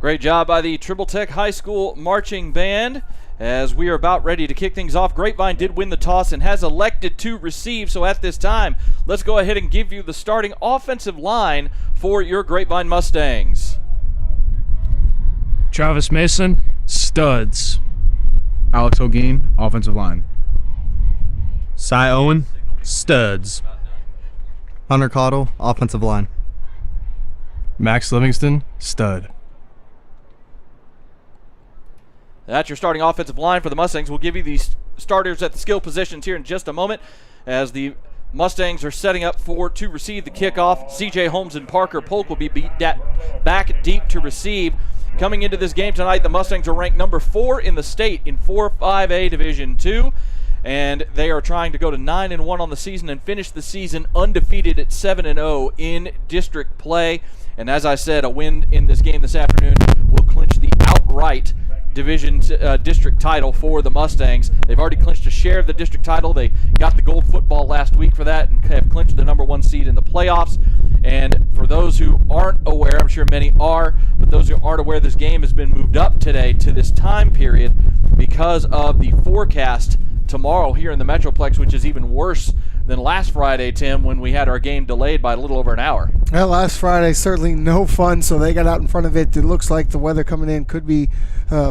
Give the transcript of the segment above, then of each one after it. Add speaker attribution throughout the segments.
Speaker 1: Great job by the Trimble Tech High School Marching Band. As we are about ready to kick things off, Grapevine did win the toss and has elected to receive. So at this time, let's go ahead and give you the starting offensive line for your Grapevine Mustangs.
Speaker 2: Travis Mason, studs.
Speaker 3: Alex Holguin, offensive line.
Speaker 4: Cy Owen, studs.
Speaker 5: Hunter Cottle, offensive line.
Speaker 3: Max Livingston, stud.
Speaker 1: That's your starting offensive line for the Mustangs. We'll give you the starters at the skill positions here in just a moment as the Mustangs are setting up to receive the kickoff. C.J. Holmes and Parker Polk will be back deep to receive. Coming into this game tonight, the Mustangs are ranked number 4 in the state in 4-5A Division II, and they are trying to go to 9-1 on the season and finish the season undefeated at 7-0 in district play. And as I said, a win in this game this afternoon will clinch the outright district title for the Mustangs. They've already clinched a share of the district title. They got the gold football last week for that and have clinched the number 1 seed in the playoffs. And for those who aren't aware, I'm sure many are, but those who aren't aware, this game has been moved up today to this time period because of the forecast tomorrow here in the Metroplex, which is even worse than last Friday, Tim, when we had our game delayed by a little over an hour.
Speaker 6: Well, last Friday, certainly no fun, so they got out in front of it. It looks like the weather coming in could be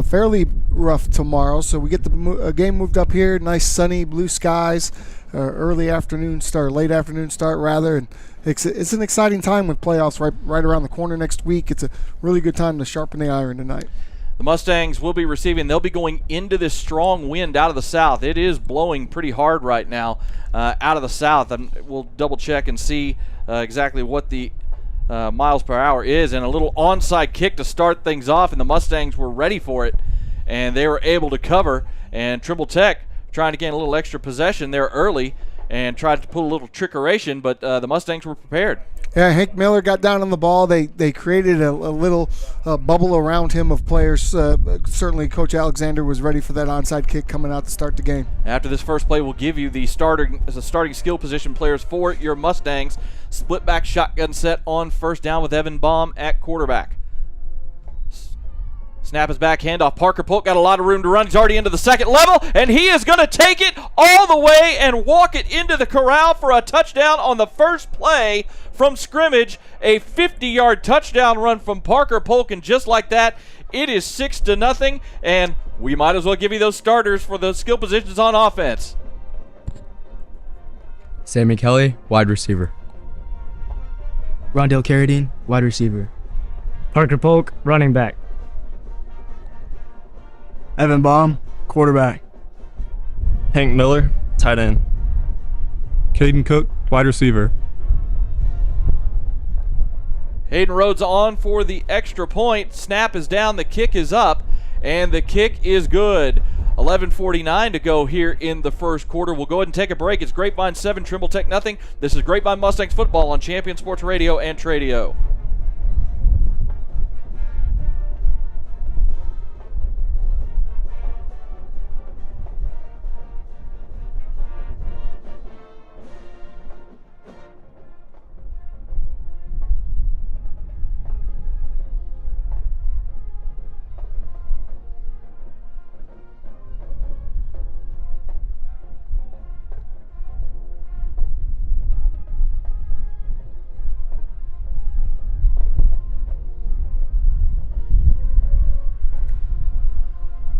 Speaker 6: fairly rough tomorrow, so we get the game moved up here. Nice sunny blue skies, late afternoon start rather, and it's an exciting time with playoffs right around the corner next week. It's a really good time to sharpen the iron tonight.
Speaker 1: The Mustangs will be receiving. They'll be going into this strong wind out of the south. It is blowing pretty hard right now out of the south. And we'll double check and see exactly what the miles per hour is. And a little onside kick to start things off, and the Mustangs were ready for it, and they were able to cover. And Trimble Tech trying to gain a little extra possession there early and tried to pull a little trickeration, but the Mustangs were prepared.
Speaker 6: Yeah, Hank Miller got down on the ball. They created a little bubble around him of players. Certainly Coach Alexander was ready for that onside kick coming out to start the game.
Speaker 1: After this first play, we'll give you the starting skill position players for your Mustangs. Split back shotgun set on first down with Evan Baum at quarterback. Snap is back, handoff. Parker Polk got a lot of room to run. He's already into the second level, and he is going to take it all the way and walk it into the corral for a touchdown on the first play from scrimmage. A 50-yard touchdown run from Parker Polk, and just like that, it is 6-0, and we might as well give you those starters for the skill positions on offense.
Speaker 4: Sammy Kelly, wide receiver.
Speaker 7: Rondell Carradine, wide receiver.
Speaker 2: Parker Polk, running back.
Speaker 5: Evan Baum, quarterback.
Speaker 4: Hank Miller, tight end.
Speaker 3: Caden Cook, wide receiver.
Speaker 1: Hayden Rhodes on for the extra point. Snap is down, the kick is up, and the kick is good. 11:49 to go here in the first quarter. We'll go ahead and take a break. It's Grapevine 7, Trimble Tech nothing. This is Grapevine Mustangs football on Champion Sports Radio and Tradio.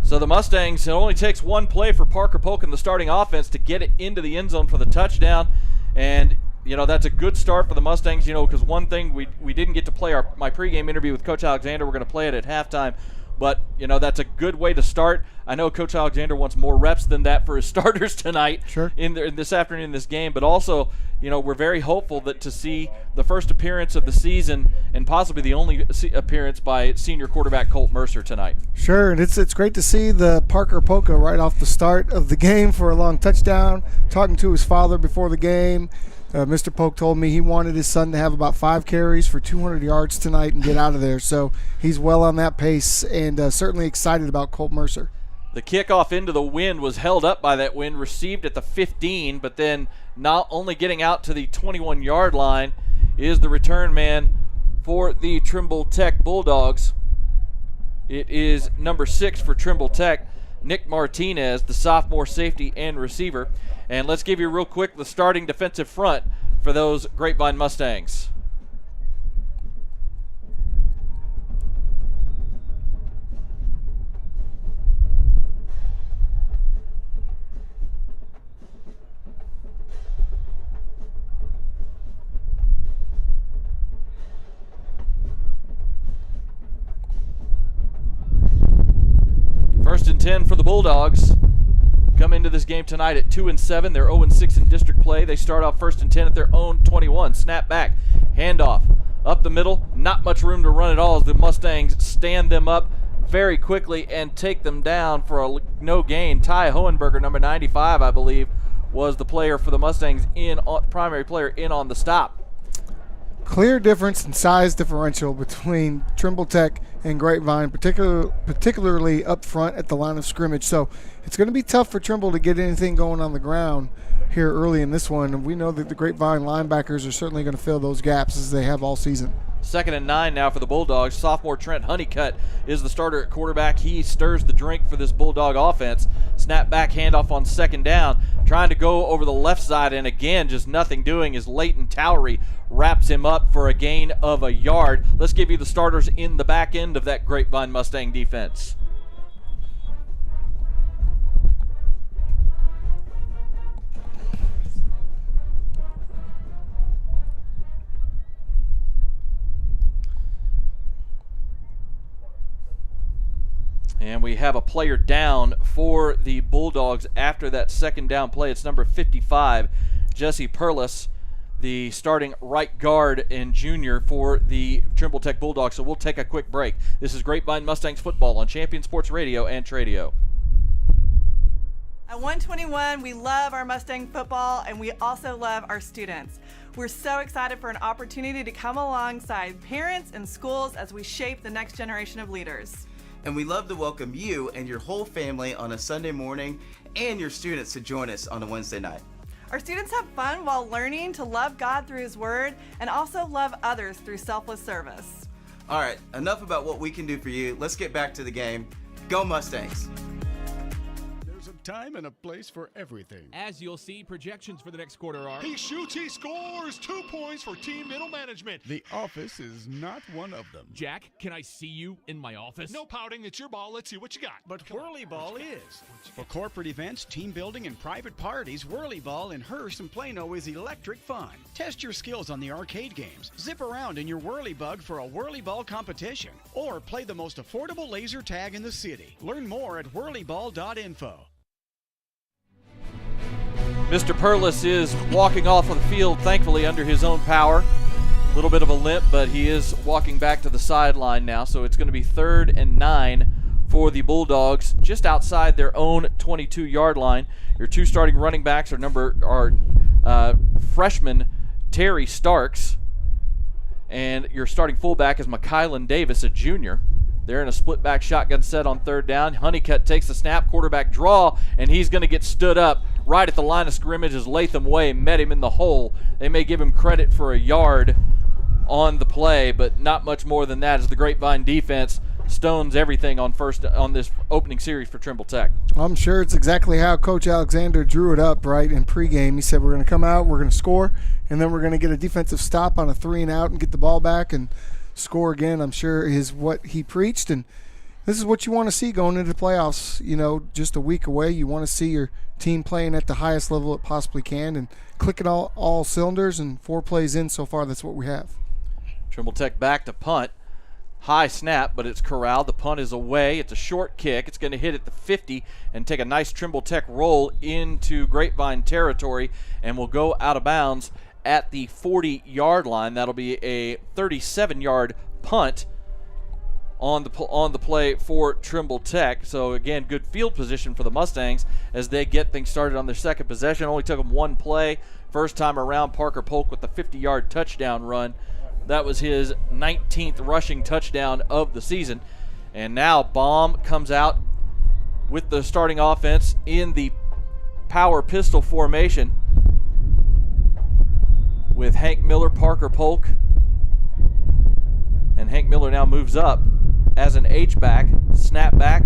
Speaker 1: So the Mustangs, it only takes one play for Parker Polk in the starting offense to get it into the end zone for the touchdown. And, you know, that's a good start for the Mustangs, you know, because one thing we didn't get to play my pregame interview with Coach Alexander. We're going to play it at halftime. But, you know, that's a good way to start. I know Coach Alexander wants more reps than that for his starters tonight.
Speaker 6: Sure.
Speaker 1: in this afternoon in this game. But also, you know, we're very hopeful that to see the first appearance of the season and possibly the only appearance by senior quarterback Colt Mercer tonight.
Speaker 6: Sure, and it's great to see the Parker Polka right off the start of the game for a long touchdown. Talking to his father before the game, Mr. Polk told me he wanted his son to have about 5 carries for 200 yards tonight and get out of there. So he's well on that pace and certainly excited about Colt Mercer.
Speaker 1: The kickoff into the wind was held up by that wind, received at the 15, but then not only getting out to the 21-yard line is the return man for the Trimble Tech Bulldogs. It is number 6 for Trimble Tech, Nick Martinez, the sophomore safety and receiver. And let's give you real quick the starting defensive front for those Grapevine Mustangs. First and 10 for the Bulldogs. Come into this game tonight at 2-7. They're 0-6 in district play. They start off first and 10 at their own 21. Snap back, handoff, up the middle. Not much room to run at all as the Mustangs stand them up very quickly and take them down for a no gain. Ty Hohenberger, number 95, I believe, was the player for the Mustangs, primary player in on the stop.
Speaker 6: Clear difference in size differential between Trimble Tech and Grapevine, particularly up front at the line of scrimmage. So it's going to be tough for Trimble to get anything going on the ground here early in this one. And we know that the Grapevine linebackers are certainly going to fill those gaps as they have all season.
Speaker 1: 2nd and 9 now for the Bulldogs. Sophomore Trent Honeycutt is the starter at quarterback. He stirs the drink for this Bulldog offense. Snap back handoff on 2nd down. Trying to go over the left side, and again, just nothing doing as Leighton Towery wraps him up for a gain of a yard. Let's give you the starters in the back end of that Grapevine Mustang defense. And we have a player down for the Bulldogs after that 2nd down play. It's number 55, Jesse Perlis, the starting right guard and junior for the Trimble Tech Bulldogs. So we'll take a quick break. This is Grapevine Mustangs football on Champion Sports Radio and Tradio.
Speaker 7: At 121, we love our Mustang football, and we also love our students. We're so excited for an opportunity to come alongside parents and schools as we shape the next generation of leaders.
Speaker 8: And we love to welcome you and your whole family on a Sunday morning and your students to join us on a Wednesday night.
Speaker 7: Our students have fun while learning to love God through His Word and also love others through selfless service.
Speaker 8: All right, enough about what we can do for you. Let's get back to the game. Go Mustangs!
Speaker 9: Time and a place for everything.
Speaker 10: As you'll see, projections for the next quarter are...
Speaker 9: He shoots, he scores! 2 points for team middle management. The office is not one of them.
Speaker 10: Jack, can I see you in my office?
Speaker 9: No pouting, it's your ball. Let's see what you got.
Speaker 11: But Whirly Ball is. For corporate events, team building, and private parties, Whirly Ball in Hearst and Plano is electric fun. Test your skills on the arcade games. Zip around in your Whirly Bug for a Whirly Ball competition. Or play the most affordable laser tag in the city. Learn more at whirlyball.info.
Speaker 1: Mr. Perlis is walking off of the field, thankfully, under his own power. A little bit of a limp, but he is walking back to the sideline now. So it's going to be 3rd and 9 for the Bulldogs, just outside their own 22-yard line. Your 2 starting running backs are freshman Terry Starks, and your starting fullback is McKylan Davis, a junior. They're in a split-back shotgun set on 3rd down. Honeycutt takes the snap, quarterback draw, and he's going to get stood up right at the line of scrimmage as Latham Way met him in the hole. They may give him credit for a yard on the play, but not much more than that as the Grapevine defense stones everything on this opening series for Trimble Tech.
Speaker 6: I'm sure it's exactly how Coach Alexander drew it up, right, in pregame. He said we're going to come out, we're going to score, and then we're going to get a defensive stop on a 3-and-out and get the ball back and score again. I'm sure is what he preached, and this is what you want to see going into the playoffs. You know, just a week away, you want to see your team playing at the highest level it possibly can and clicking all cylinders, and 4 plays in so far, that's what we have.
Speaker 1: Trimble Tech back to punt. High snap, but it's corralled. The punt is away. It's a short kick. It's going to hit at the 50 and take a nice Trimble Tech roll into Grapevine territory, and will go out of bounds at the 40-yard line. That'll be a 37-yard punt on the play for Trimble Tech. So again, good field position for the Mustangs as they get things started on their second possession. Only took them 1 play. First time around, Parker Polk with the 50-yard touchdown run. That was his 19th rushing touchdown of the season. And now Baum comes out with the starting offense in the power pistol formation with Hank Miller, Parker Polk. And Hank Miller now moves up as an H-back, snap back.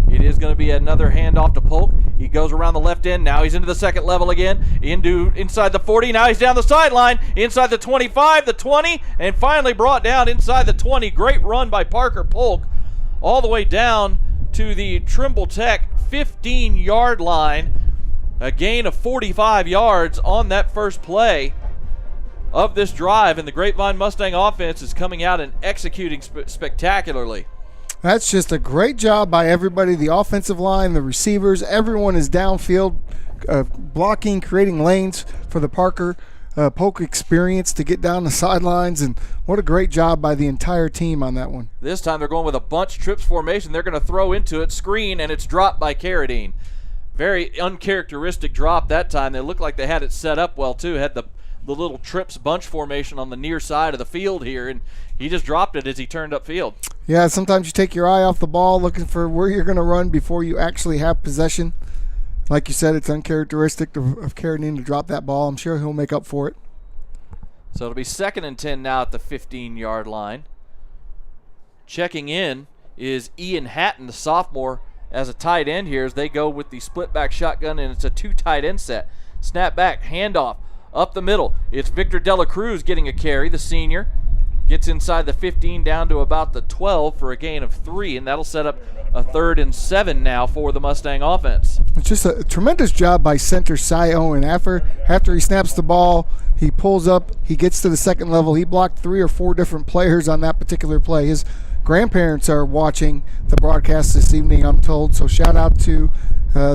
Speaker 1: It is going to be another handoff to Polk. He goes around the left end. Now he's into the second level again. Inside the 40. Now he's down the sideline. Inside the 25, the 20, and finally brought down inside the 20. Great run by Parker Polk all the way down to the Trimble Tech 15-yard line. A gain of 45 yards on that first play of this drive, and the Grapevine Mustang offense is coming out and executing spectacularly.
Speaker 6: That's just a great job by everybody, the offensive line, the receivers. Everyone is downfield blocking, creating lanes for the Parker Polk experience to get down the sidelines, and what a great job by the entire team on that one.
Speaker 1: This time they're going with a bunch trips formation. They're going to throw into it, screen, and it's dropped by Carradine. Very uncharacteristic drop that time. They looked like they had it set up well, too. Had the little trips bunch formation on the near side of the field here, and he just dropped it as he turned upfield.
Speaker 6: Yeah, sometimes you take your eye off the ball looking for where you're going to run before you actually have possession. Like you said, it's uncharacteristic of Carradine to drop that ball. I'm sure he'll make up for it.
Speaker 1: So it'll be 2nd and 10 now at the 15-yard line. Checking in is Ian Hatton, the sophomore, as a tight end here as they go with the split back shotgun, and it's a 2 tight end set. Snap back, handoff, up the middle. It's Victor Dela Cruz getting a carry, the senior. Gets inside the 15 down to about the 12 for a gain of 3, and that'll set up a 3rd and 7 now for the Mustang offense.
Speaker 6: It's just a tremendous job by center Cy Owen. After he snaps the ball, he pulls up, he gets to the second level. He blocked 3 or 4 different players on that particular play. His grandparents are watching the broadcast this evening, I'm told, so shout out to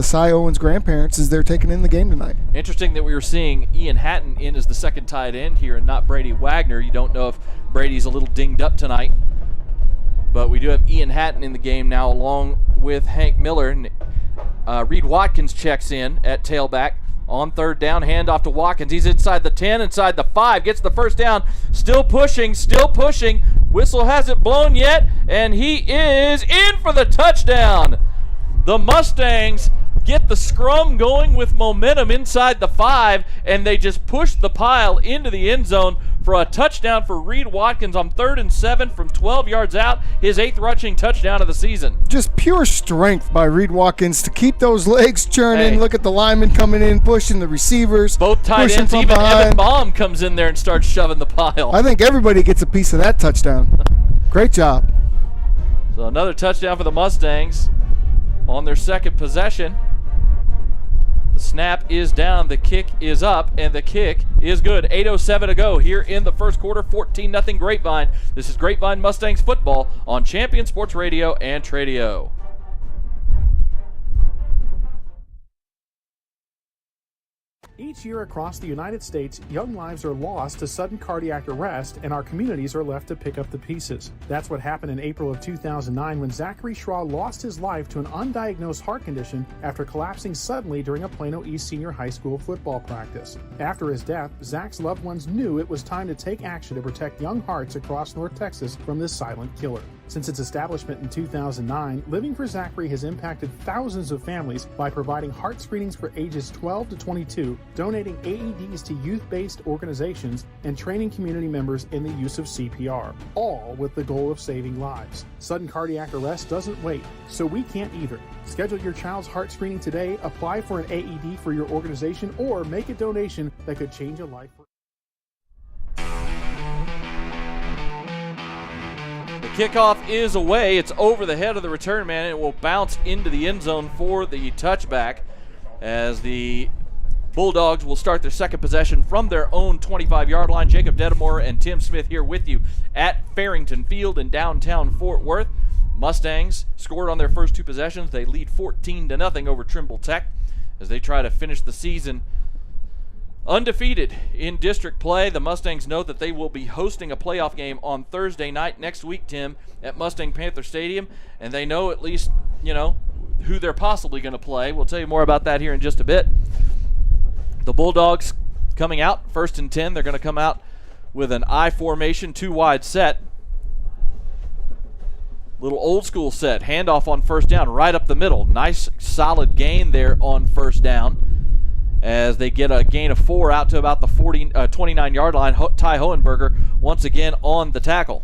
Speaker 6: Cy Owen's grandparents as they're taking in the game tonight.
Speaker 1: Interesting that we were seeing Ian Hatton in as the second tight end here and not Brady Wagner. You don't know if Brady's a little dinged up tonight, but we do have Ian Hatton in the game now along with Hank Miller. And Reed Watkins checks in at tailback on 3rd down. Handoff to Watkins. He's inside the 10, inside the 5, gets the first down. Still pushing. Whistle hasn't blown yet, and he is in for the touchdown. The Mustangs get the scrum going with momentum inside the 5, and they just push the pile into the end zone for a touchdown for Reed Watkins on 3rd and 7 from 12 yards out, his 8th rushing touchdown of the season.
Speaker 6: Just pure strength by Reed Watkins to keep those legs churning.
Speaker 1: Hey.
Speaker 6: Look at the linemen coming in, pushing the receivers.
Speaker 1: Both tight ends, even Evan Baum comes in there and starts shoving the pile.
Speaker 6: I think everybody gets a piece of that touchdown. Great job.
Speaker 1: So another touchdown for the Mustangs on their 2nd possession. The snap is down, the kick is up, and the kick is good. 8:07 to go here in the first quarter, 14-0 Grapevine. This is Grapevine Mustangs football on Champion Sports Radio and Tradio.
Speaker 12: Each year across the United States, young lives are lost to sudden cardiac arrest, and our communities are left to pick up the pieces. That's what happened in April of 2009 when Zachary Schraw lost his life to an undiagnosed heart condition after collapsing suddenly during a Plano East Senior High School football practice. After his death, Zach's loved ones knew it was time to take action to protect young hearts across North Texas from this silent killer. Since its establishment in 2009, Living for Zachary has impacted thousands of families by providing heart screenings for ages 12 to 22, donating AEDs to youth-based organizations, and training community members in the use of CPR, all with the goal of saving lives. Sudden cardiac arrest doesn't wait, so we can't either. Schedule your child's heart screening today, apply for an AED for your organization, or make a donation that could change a life.
Speaker 1: The kickoff is away. It's over the head of the return man. It will bounce into the end zone for the touchback as the Bulldogs will start their 2nd possession from their own 25-yard line. Jacob Dedamore and Tim Smith here with you at Farrington Field in downtown Fort Worth. Mustangs scored on their first 2 possessions. They lead 14-0 over Trimble Tech as they try to finish the season undefeated in district play. The Mustangs know that they will be hosting a playoff game on Thursday night next week, Tim, at Mustang Panther Stadium, and they know at least, who they're possibly going to play. We'll tell you more about that here in just a bit. The Bulldogs coming out, 1st and 10. They're going to come out with an I formation, 2 wide set. Little old school set. Handoff on 1st down, right up the middle. Nice solid gain there on 1st down as they get a gain of 4 out to about the 29-yard line. Ty Hohenberger once again on the tackle.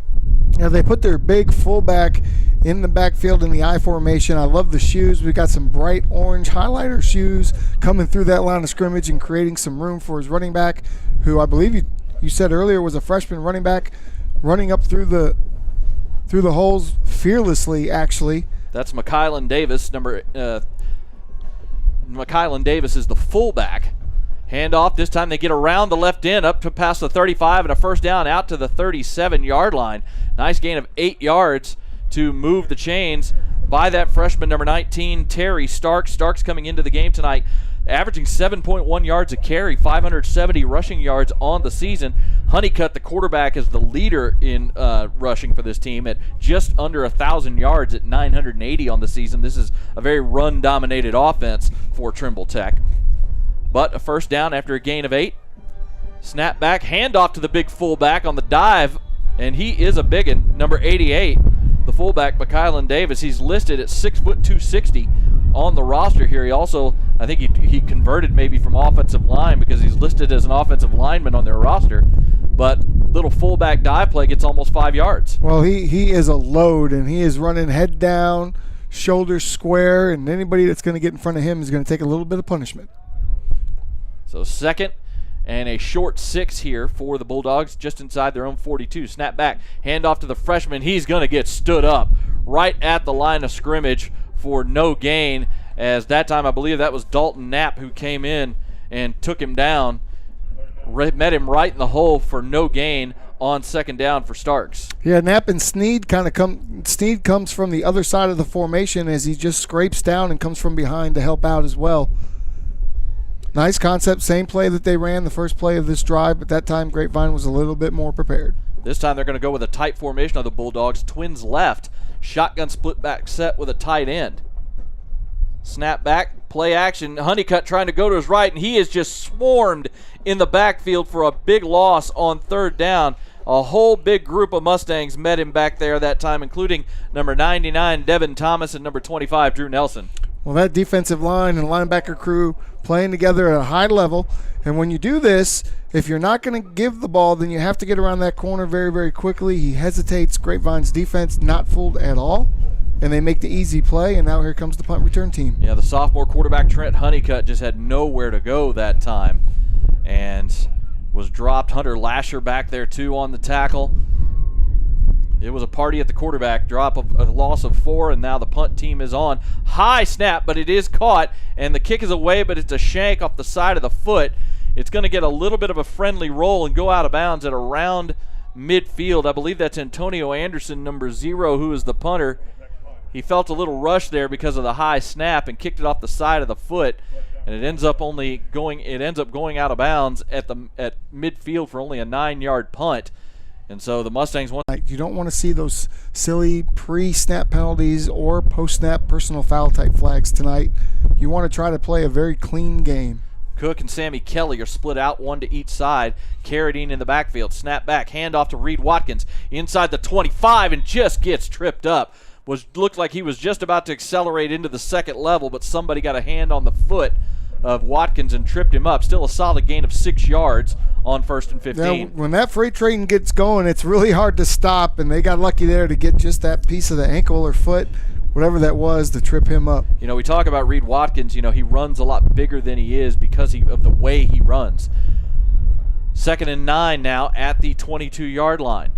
Speaker 6: Now they put their big fullback in the backfield in the I formation. I love the shoes. We've got some bright orange highlighter shoes coming through that line of scrimmage and creating some room for his running back, who I believe you said earlier was a freshman running back, running up through the holes fearlessly, actually.
Speaker 1: That's McKylan Davis. McKylan Davis is the fullback. Handoff. This time they get around the left end up to past the 35 and a first down out to the 37-yard line. Nice gain of 8 yards to move the chains by that freshman, number 19, Terry Starks. Starks coming into the game tonight, averaging 7.1 yards a carry, 570 rushing yards on the season. Honeycutt, the quarterback, is the leader in rushing for this team at just under 1,000 yards at 980 on the season. This is a very run-dominated offense for Trimble Tech. But a first down after a gain of 8. Snap back, handoff to the big fullback on the dive, and he is a biggin, number 88. The fullback, McKylan Davis, he's listed at 6 foot 260 on the roster here. He also, I think he converted maybe from offensive line because he's listed as an offensive lineman on their roster. But little fullback dive play gets almost 5 yards.
Speaker 6: Well, he is a load, and he is running head down, shoulders square, and anybody that's going to get in front of him is going to take a little bit of punishment.
Speaker 1: So second and a short 6 here for the Bulldogs, just inside their own 42. Snap back, handoff to the freshman. He's going to get stood up right at the line of scrimmage for no gain, as that time I believe that was Dalton Knapp who came in and took him down, met him right in the hole for no gain on second down for Starks.
Speaker 6: Yeah, Knapp and Sneed Sneed comes from the other side of the formation as he just scrapes down and comes from behind to help out as well. Nice concept, same play that they ran the first play of this drive, but that time Grapevine was a little bit more prepared.
Speaker 1: This time they're going to go with a tight formation of the Bulldogs. Twins left, shotgun split back set with a tight end. Snap back, play action. Honeycutt trying to go to his right, and he is just swarmed in the backfield for a big loss on third down. A whole big group of Mustangs met him back there that time, including number 99, Devin Thomas, and number 25, Drew Nelson.
Speaker 6: Well, that defensive line and linebacker crew playing together at a high level. And when you do this, if you're not going to give the ball, then you have to get around that corner very, very quickly. He hesitates. Grapevine's defense not fooled at all. And they make the easy play, and now here comes the punt return team.
Speaker 1: Yeah, the sophomore quarterback, Trent Honeycutt, just had nowhere to go that time and was dropped. Hunter Lasher back there, too, on the tackle. It was a party at the quarterback, drop of a loss of 4, and now the punt team is on. High snap, but it is caught, and the kick is away, but it's a shank off the side of the foot. It's going to get a little bit of a friendly roll and go out of bounds at around midfield. I believe that's Antonio Anderson, number 0, who is the punter. He felt a little rush there because of the high snap and kicked it off the side of the foot, and it ends up going out of bounds at midfield for only a 9-yard punt. And so the Mustangs want.
Speaker 6: You don't want to see those silly pre-snap penalties or post-snap personal foul type flags tonight. You want to try to play a very clean game.
Speaker 1: Cook and Sammy Kelly are split out, one to each side. Carradine in the backfield. Snap back, handoff to Reed Watkins inside the 25 and just gets tripped up. Looked like he was just about to accelerate into the second level, but somebody got a hand on the foot of Watkins and tripped him up. Still a solid gain of 6 yards on 1st and 15.
Speaker 6: Now, when that freight train gets going, it's really hard to stop, and they got lucky there to get just that piece of the ankle or foot, whatever that was, to trip him up.
Speaker 1: You know, we talk about Reed Watkins. You know, he runs a lot bigger than he is because of the way he runs. 2nd and 9 now at the 22-yard line.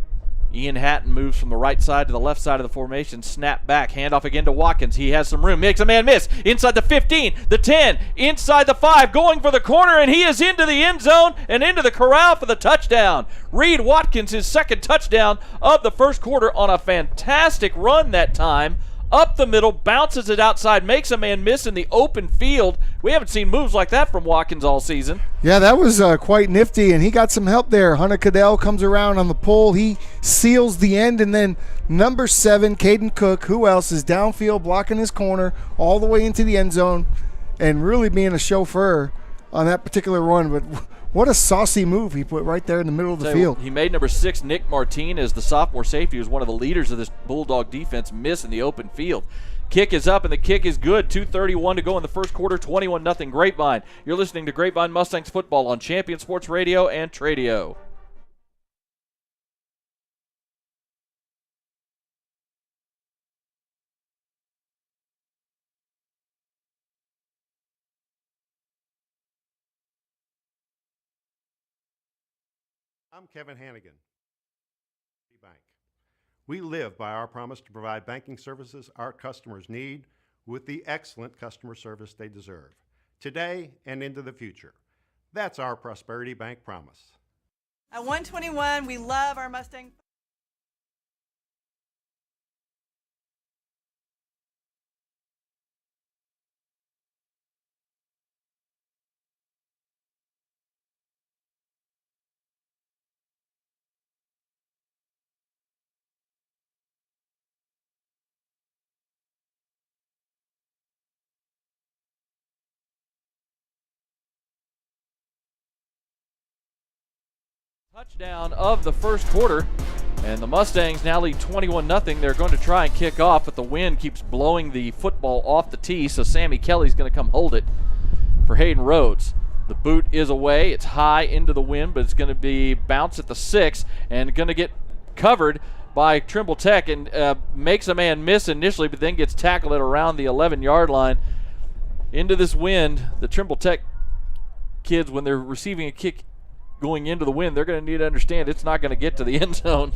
Speaker 1: Ian Hatton moves from the right side to the left side of the formation. Snap back, handoff again to Watkins. He has some room, makes a man miss. Inside the 15, the 10, inside the 5, going for the corner, and he is into the end zone and into the corral for the touchdown. Reed Watkins, his second touchdown of the first quarter on a fantastic run that time. Up the middle, bounces it outside, makes a man miss in the open field. We haven't seen moves like that from Watkins all season.
Speaker 6: Yeah, that was quite nifty, and he got some help there. Hunter Cadell comes around on the pull. He seals the end, and then number 7, Caden Cook, who else, is downfield blocking his corner all the way into the end zone and really being a chauffeur on that particular run. But what a saucy move he put right there in the middle of the field.
Speaker 1: He made number 6, Nick Martinez, the sophomore safety, who's one of the leaders of this Bulldog defense, miss in the open field. Kick is up, and the kick is good. 2:31 to go in the first quarter, 21-0 Grapevine. You're listening to Grapevine Mustangs football on Champion Sports Radio and Tradio.
Speaker 13: I'm Kevin Hannigan, Bank. We live by our promise to provide banking services our customers need with the excellent customer service they deserve, today and into the future. That's our Prosperity Bank promise.
Speaker 7: At 121, we love our Mustang.
Speaker 1: Touchdown of the first quarter, and the Mustangs now lead 21-0. They're going to try and kick off, but the wind keeps blowing the football off the tee, so Sammy Kelly's going to come hold it for Hayden Rhodes. The boot is away. It's high into the wind, but it's going to be bounced at the 6 and going to get covered by Trimble Tech and makes a man miss initially, but then gets tackled at around the 11-yard line. Into this wind, the Trimble Tech kids, when they're receiving a kick going into the wind, they're going to need to understand it's not going to get to the end zone.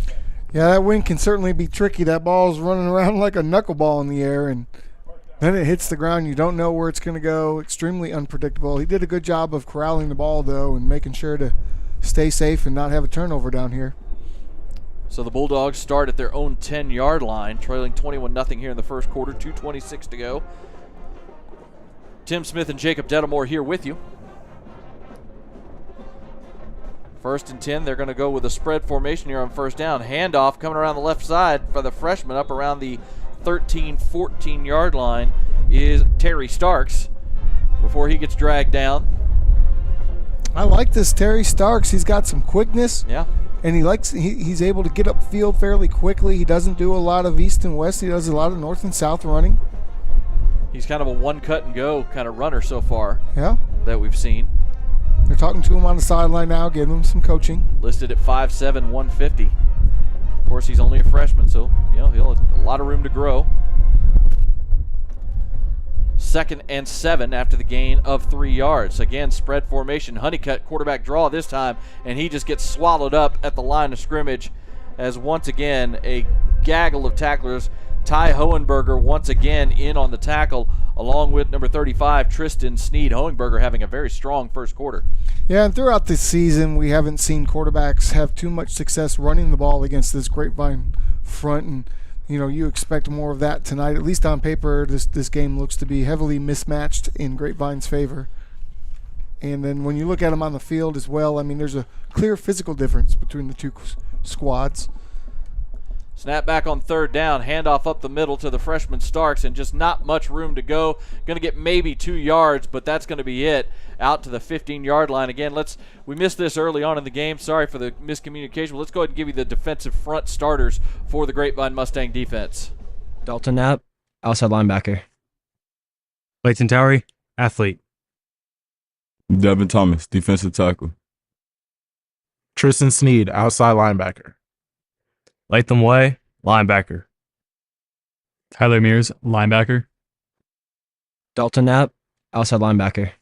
Speaker 6: Yeah, that wind can certainly be tricky. That ball's running around like a knuckleball in the air, and then it hits the ground. You don't know where it's going to go. Extremely unpredictable. He did a good job of corralling the ball, though, and making sure to stay safe and not have a turnover down here.
Speaker 1: So the Bulldogs start at their own 10-yard line, trailing 21-0 here in the first quarter, 2:26 to go. Tim Smith and Jacob Dettamore here with you. First and 10, they're going to go with a spread formation here on first down. Handoff coming around the left side for the freshman up around the 13, 14-yard line is Terry Starks before he gets dragged down.
Speaker 6: I like this Terry Starks. He's got some quickness.
Speaker 1: Yeah.
Speaker 6: And he's able to get upfield fairly quickly. He doesn't do a lot of east and west. He does a lot of north and south running.
Speaker 1: He's kind of a one cut and go kind of runner so far.
Speaker 6: Yeah.
Speaker 1: That we've seen.
Speaker 6: They're talking to him on the sideline now, giving him some coaching.
Speaker 1: Listed at 5'7", 150. Of course, he's only a freshman, so he'll have a lot of room to grow. 2nd and 7 after the gain of 3 yards. Again, spread formation, Honeycutt, quarterback draw this time, and he just gets swallowed up at the line of scrimmage as once again a gaggle of tacklers. Ty Hohenberger once again in on the tackle, along with number 35, Tristan Sneed. Hohenberger having a very strong first quarter.
Speaker 6: Yeah, and throughout this season, we haven't seen quarterbacks have too much success running the ball against this Grapevine front, and you expect more of that tonight. At least on paper, this game looks to be heavily mismatched in Grapevine's favor. And then when you look at them on the field as well, I mean, there's a clear physical difference between the two squads.
Speaker 1: Snap back on third down, handoff up the middle to the freshman Starks, and just not much room to go. Going to get maybe 2 yards, but that's going to be it. Out to the 15-yard line. Again, we missed this early on in the game. Sorry for the miscommunication. Let's go ahead and give you the defensive front starters for the Grapevine Mustang defense.
Speaker 2: Dalton Knapp, outside linebacker.
Speaker 4: Leighton Towery, athlete.
Speaker 3: Devin Thomas, defensive tackle.
Speaker 12: Tristan Sneed, outside linebacker.
Speaker 2: Latham Way, linebacker.
Speaker 4: Tyler Mears, linebacker.
Speaker 2: Dalton Knapp, outside linebacker.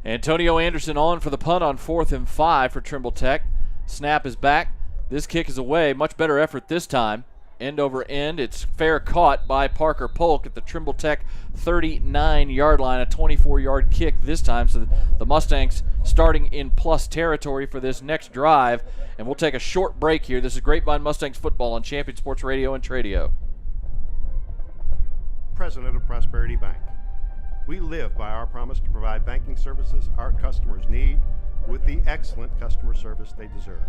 Speaker 1: Antonio Anderson on for the punt on 4th and 5 for Trimble Tech. Snap is back. This kick is away. Much better effort this time. End over end. It's fair caught by Parker Polk at the Trimble Tech 39-yard line. A 24-yard kick this time. So the Mustangs starting in plus territory for this next drive. And we'll take a short break here. This is Grapevine Mustangs football on Champion Sports Radio and Tradio.
Speaker 13: President of Prosperity Bank. We live by our promise to provide banking services our customers need with the excellent customer service they deserve,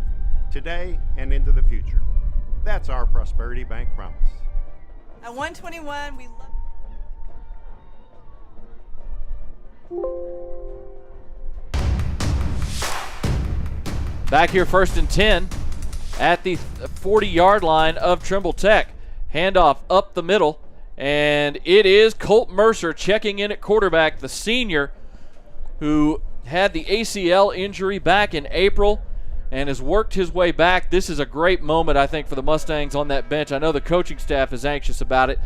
Speaker 13: today and into the future. That's our Prosperity Bank promise.
Speaker 7: At 121, we love.
Speaker 1: Back here, 1st and 10 at the 40-yard line of Trimble Tech. Handoff up the middle, and it is Colt Mercer checking in at quarterback, the senior who had the ACL injury back in April and has worked his way back. This is a great moment, I think, for the Mustangs on that bench. I know the coaching staff is anxious about it.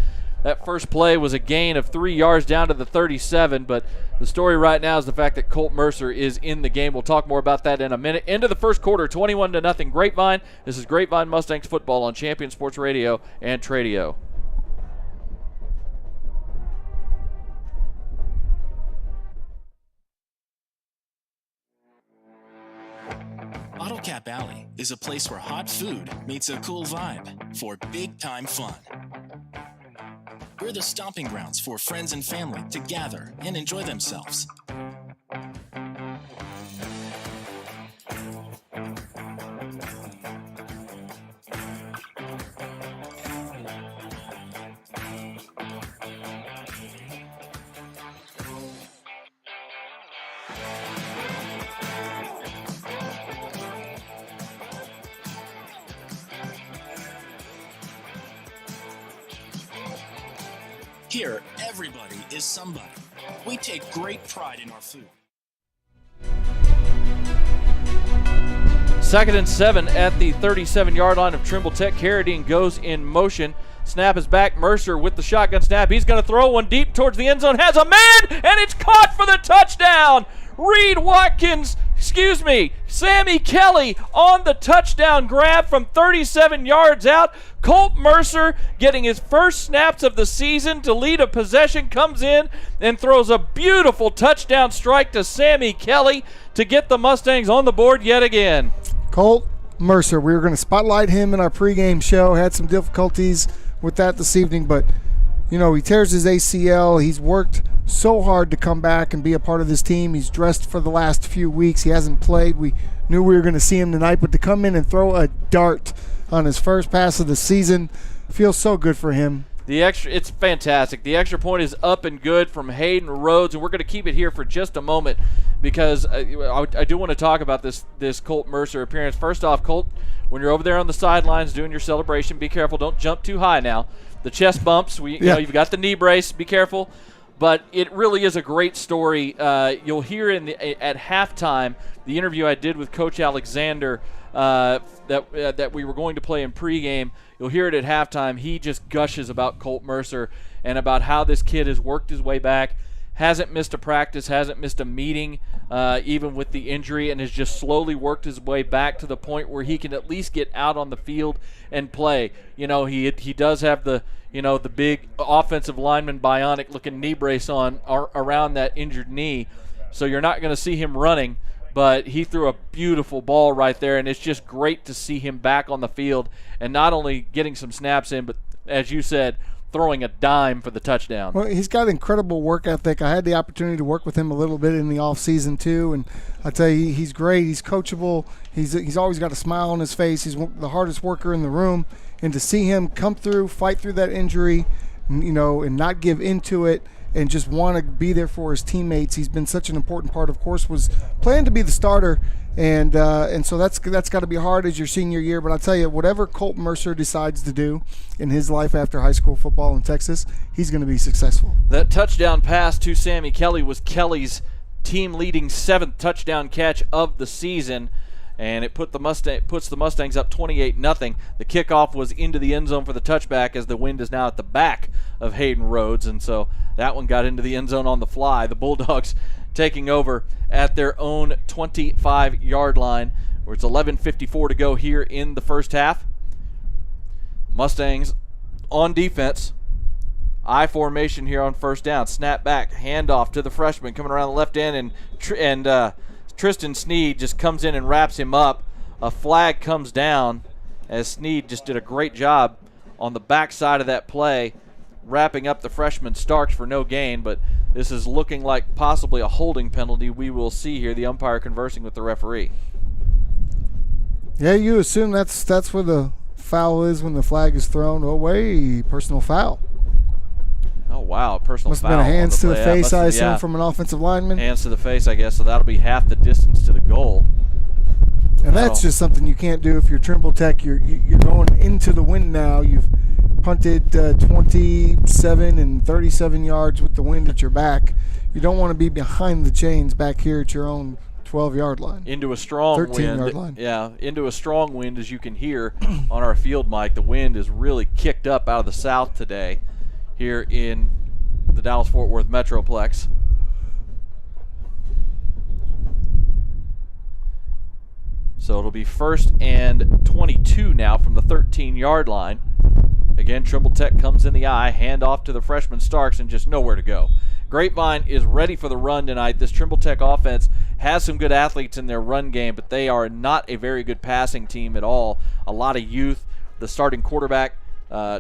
Speaker 1: That first play was a gain of 3 yards down to the 37, but the story right now is the fact that Colt Mercer is in the game. We'll talk more about that in a minute. End of the first quarter, 21-0 Grapevine. This is Grapevine Mustangs football on Champion Sports Radio and Tradio.
Speaker 14: Bottle Cap Alley is a place where hot food meets a cool vibe for big-time fun. We're the stomping grounds for friends and family to gather and enjoy themselves. Here, everybody is somebody. We take great pride in our food.
Speaker 1: 2nd and 7 at the 37-yard line of Trimble Tech. Carradine goes in motion. Snap is back. Mercer with the shotgun snap. He's going to throw one deep towards the end zone. Has a man, and it's caught for the touchdown. Sammy Kelly on the touchdown grab from 37 yards out. Colt Mercer getting his first snaps of the season to lead a possession, comes in and throws a beautiful touchdown strike to Sammy Kelly to get the Mustangs on the board yet again.
Speaker 6: Colt Mercer, we were going to spotlight him in our pregame show. Had some difficulties with that this evening, but you know, he tears his ACL. He's worked so hard to come back and be a part of this team. He's dressed for the last few weeks. He hasn't played. We knew we were going to see him tonight, but to come in and throw a dart on his first pass of the season feels so good for him.
Speaker 1: It's fantastic. The extra point is up and good from Hayden Rhodes, and we're going to keep it here for just a moment because I do want to talk about this Colt Mercer appearance. First off, Colt, when you're over there on the sidelines doing your celebration, be careful. Don't jump too high now. The chest bumps, you know, you've got the knee brace. Be careful. But it really is a great story. You'll hear at halftime the interview I did with Coach Alexander that we were going to play in pregame. You'll hear it at halftime. He just gushes about Colt Mercer and about how this kid has worked his way back, hasn't missed a practice, hasn't missed a meeting, even with the injury, and has just slowly worked his way back to the point where he can at least get out on the field and play. You know, he does have the big offensive lineman bionic looking knee brace on around that injured knee, so you're not going to see him running, but he threw a beautiful ball right there, and it's just great to see him back on the field and not only getting some snaps in, but as you said, throwing a dime for the touchdown.
Speaker 6: Well, he's got incredible work ethic. I had the opportunity to work with him a little bit in the offseason too, and I tell you, he's great. He's coachable. He's always got a smile on his face. He's the hardest worker in the room, and to see him come through, fight through that injury, you know, and not give into it, and just want to be there for his teammates. He's been such an important part. Of course, was planned to be the starter, and so that's got to be hard as your senior year. But I'll tell you, whatever Colt Mercer decides to do in his life after high school football in Texas, he's going to be successful.
Speaker 1: That touchdown pass to Sammy Kelly was Kelly's team-leading 7th touchdown catch of the season, and it puts the Mustangs up 28-0. The kickoff was into the end zone for the touchback, as the wind is now at the back of Hayden Rhodes, and so that one got into the end zone on the fly. The Bulldogs taking over at their own 25-yard line, where it's 11:54 to go here in the first half. Mustangs on defense. I formation here on first down. Snap back, handoff to the freshman coming around the left end, and Tristan Sneed just comes in and wraps him up. A flag comes down as Sneed just did a great job on the backside of that play, wrapping up the freshman Starks for no gain, but this is looking like possibly a holding penalty. We will see here. The umpire conversing with the referee.
Speaker 6: Yeah, you assume that's where the foul is when the flag is thrown away. Personal foul.
Speaker 1: Oh, wow, personal
Speaker 6: must
Speaker 1: foul.
Speaker 6: Must have been hands to the
Speaker 1: play.
Speaker 6: face, I assume, from an offensive lineman.
Speaker 1: Hands to the face, I guess, so that'll be half the distance to the goal.
Speaker 6: And that's just something you can't do if you're Trimble Tech. You're going into the wind now. You've punted 27 and 37 yards with the wind at your back. You don't want to be behind the chains back here at your own 12-yard line.
Speaker 1: Into a strong
Speaker 6: 13-yard line.
Speaker 1: Yeah, into a strong wind, as you can hear on our field mic. The wind is really kicked up out of the south today here in the Dallas-Fort Worth Metroplex. So it'll be 1st and 22 now from the 13-yard line. Again, Trimble Tech comes in the eye, hand off to the freshman Starks, and just nowhere to go. Grapevine is ready for the run tonight. This Trimble Tech offense has some good athletes in their run game, but they are not a very good passing team at all. A lot of youth. The starting quarterback,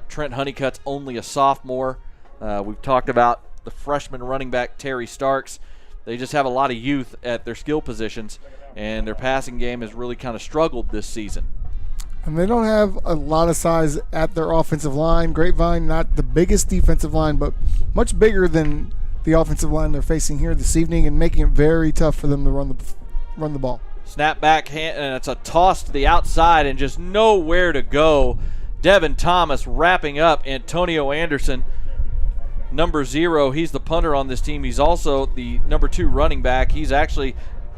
Speaker 1: Trent Honeycutt's only a sophomore. We've talked about the freshman running back, Terry Starks. They just have a lot of youth at their skill positions, and their passing game has really kind of struggled this season.
Speaker 6: And they don't have a lot of size at their offensive line. Grapevine, not the biggest defensive line, but much bigger than the offensive line they're facing here this evening, and making it very tough for them to run the ball.
Speaker 1: Snap back, and it's a toss to the outside and just nowhere to go. Devin Thomas wrapping up Antonio Anderson, number 0. He's the punter on this team. He's also the number 2 running back. He's actually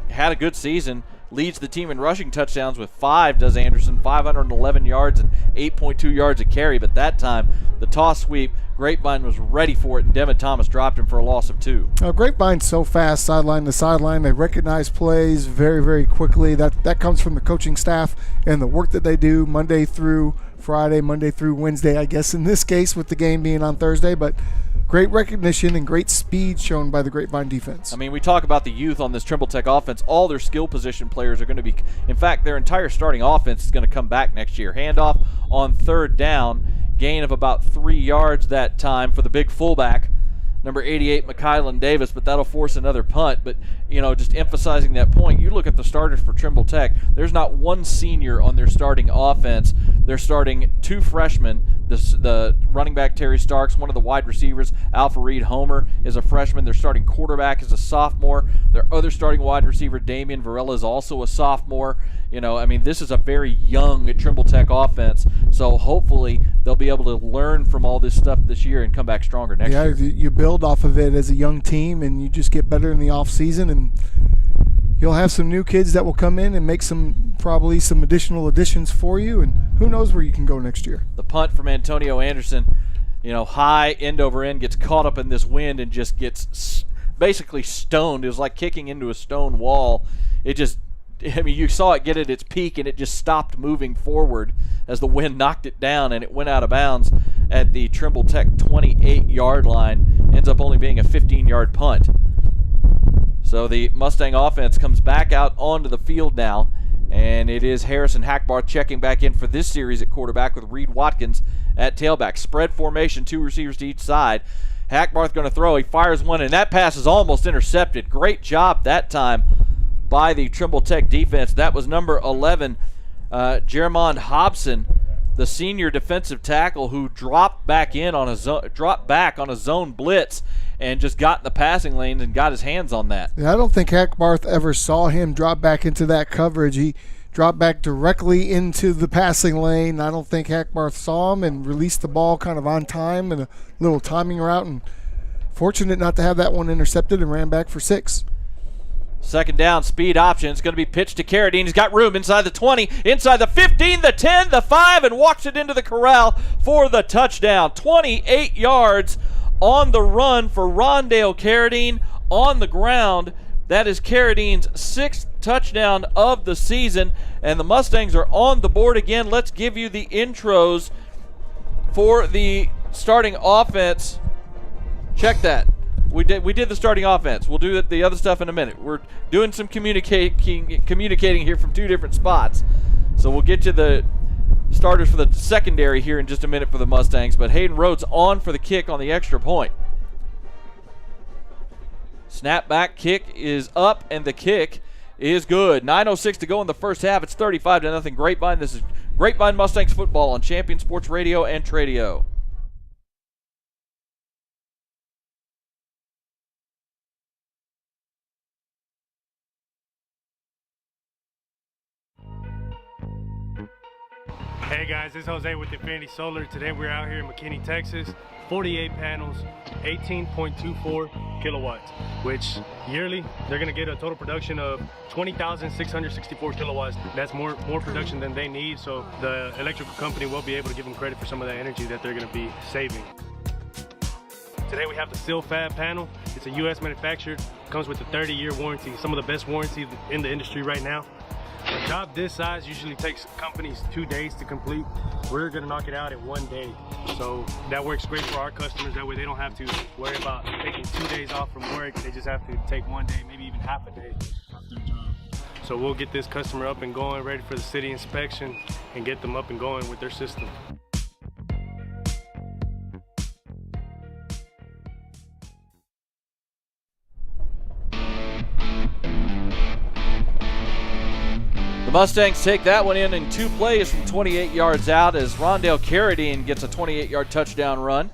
Speaker 1: had a good season. Leads the team in rushing touchdowns with 5, does Anderson, 511 yards and 8.2 yards a carry. But that time, the toss sweep, Grapevine was ready for it, and Devin Thomas dropped him for a loss of 2.
Speaker 6: Grapevine's so fast, sideline to sideline. They recognize plays very, very quickly. That comes from the coaching staff and the work that they do Monday through Friday, Monday through Wednesday, I guess in this case with the game being on Thursday. But great recognition and great speed shown by the Grapevine defense.
Speaker 1: I mean, we talk about the youth on this Trimble Tech offense. All their skill position players are going to be, in fact, their entire starting offense is going to come back next year. Handoff on 3rd down, gain of about 3 yards that time for the big fullback, number 88, McKylan Davis, but that'll force another punt. But, just emphasizing that point, you look at the starters for Trimble Tech, there's not one senior on their starting offense. They're starting 2 freshmen. The running back, Terry Starks, one of the wide receivers, Alpha Reed Homer, is a freshman. Their starting quarterback is a sophomore. Their other starting wide receiver, Damian Varela, is also a sophomore. This is a very young Trimble Tech offense, so hopefully they'll be able to learn from all this stuff this year and come back stronger next year.
Speaker 6: Yeah, you build off of it as a young team, and you just get better in the offseason, and you'll have some new kids that will come in and make probably some additional additions for you, and who knows where you can go next year.
Speaker 1: The punt from Antonio Anderson, high end over end, gets caught up in this wind and just gets basically stoned. It was like kicking into a stone wall. You saw it get at its peak, and it just stopped moving forward as the wind knocked it down, and it went out of bounds at the Trimble Tech 28-yard line. Ends up only being a 15-yard punt. So the Mustang offense comes back out onto the field now, and it is Harrison Hackbarth checking back in for this series at quarterback with Reed Watkins at tailback. Spread formation, 2 receivers to each side. Hackbarth going to throw. He fires one, and that pass is almost intercepted. Great job that time by the Trimble Tech defense. That was number 11, Jermond Hobson, the senior defensive tackle, who dropped back on a zone blitz and just got in the passing lanes and got his hands on that.
Speaker 6: Yeah, I don't think Hackbarth ever saw him drop back into that coverage. He dropped back directly into the passing lane. I don't think Hackbarth saw him and released the ball kind of on time and a little timing route, and fortunate not to have that one intercepted, and ran back for 6.
Speaker 1: 2nd down, speed option. It's going to be pitched to Carradine. He's got room inside the 20, inside the 15, the 10, the 5, and walks it into the corral for the touchdown. 28 yards on the run for Rondale Carradine on the ground. That is Carradine's 6th touchdown of the season, and the Mustangs are on the board again. Let's give you the intros for the starting offense. Check that. We did the starting offense. We'll do the other stuff in a minute. We're doing some communicating here from 2 different spots. So we'll get to the starters for the secondary here in just a minute for the Mustangs. But Hayden Rhodes on for the kick on the extra point. Snapback kick is up, and the kick is good. 9:06 to go in the first half. It's 35-0 Grapevine. This is Grapevine Mustangs football on Champion Sports Radio and Tradio.
Speaker 15: Hey guys, this is Jose with Infinity Solar. Today we're out here in McKinney, Texas. 48 panels, 18.24 kilowatts, which yearly they're gonna get a total production of 20,664 kilowatts. That's more production than they need, so the electrical company will be able to give them credit for some of that energy that they're gonna be saving. Today we have the Seal Fab panel. It's a U.S. manufactured, comes with a 30-year warranty, some of the best warranties in the industry right now. A job this size usually takes companies 2 days to complete. We're gonna knock it out in 1 day. So that works great for our customers. That way they don't have to worry about taking 2 days off from work. They just have to take 1 day, maybe even half a day off their job. So we'll get this customer up and going, ready for the city inspection, and get them up and going with their system.
Speaker 1: The Mustangs take that one in 2 plays from 28 yards out as Rondale Carradine gets a 28-yard touchdown run.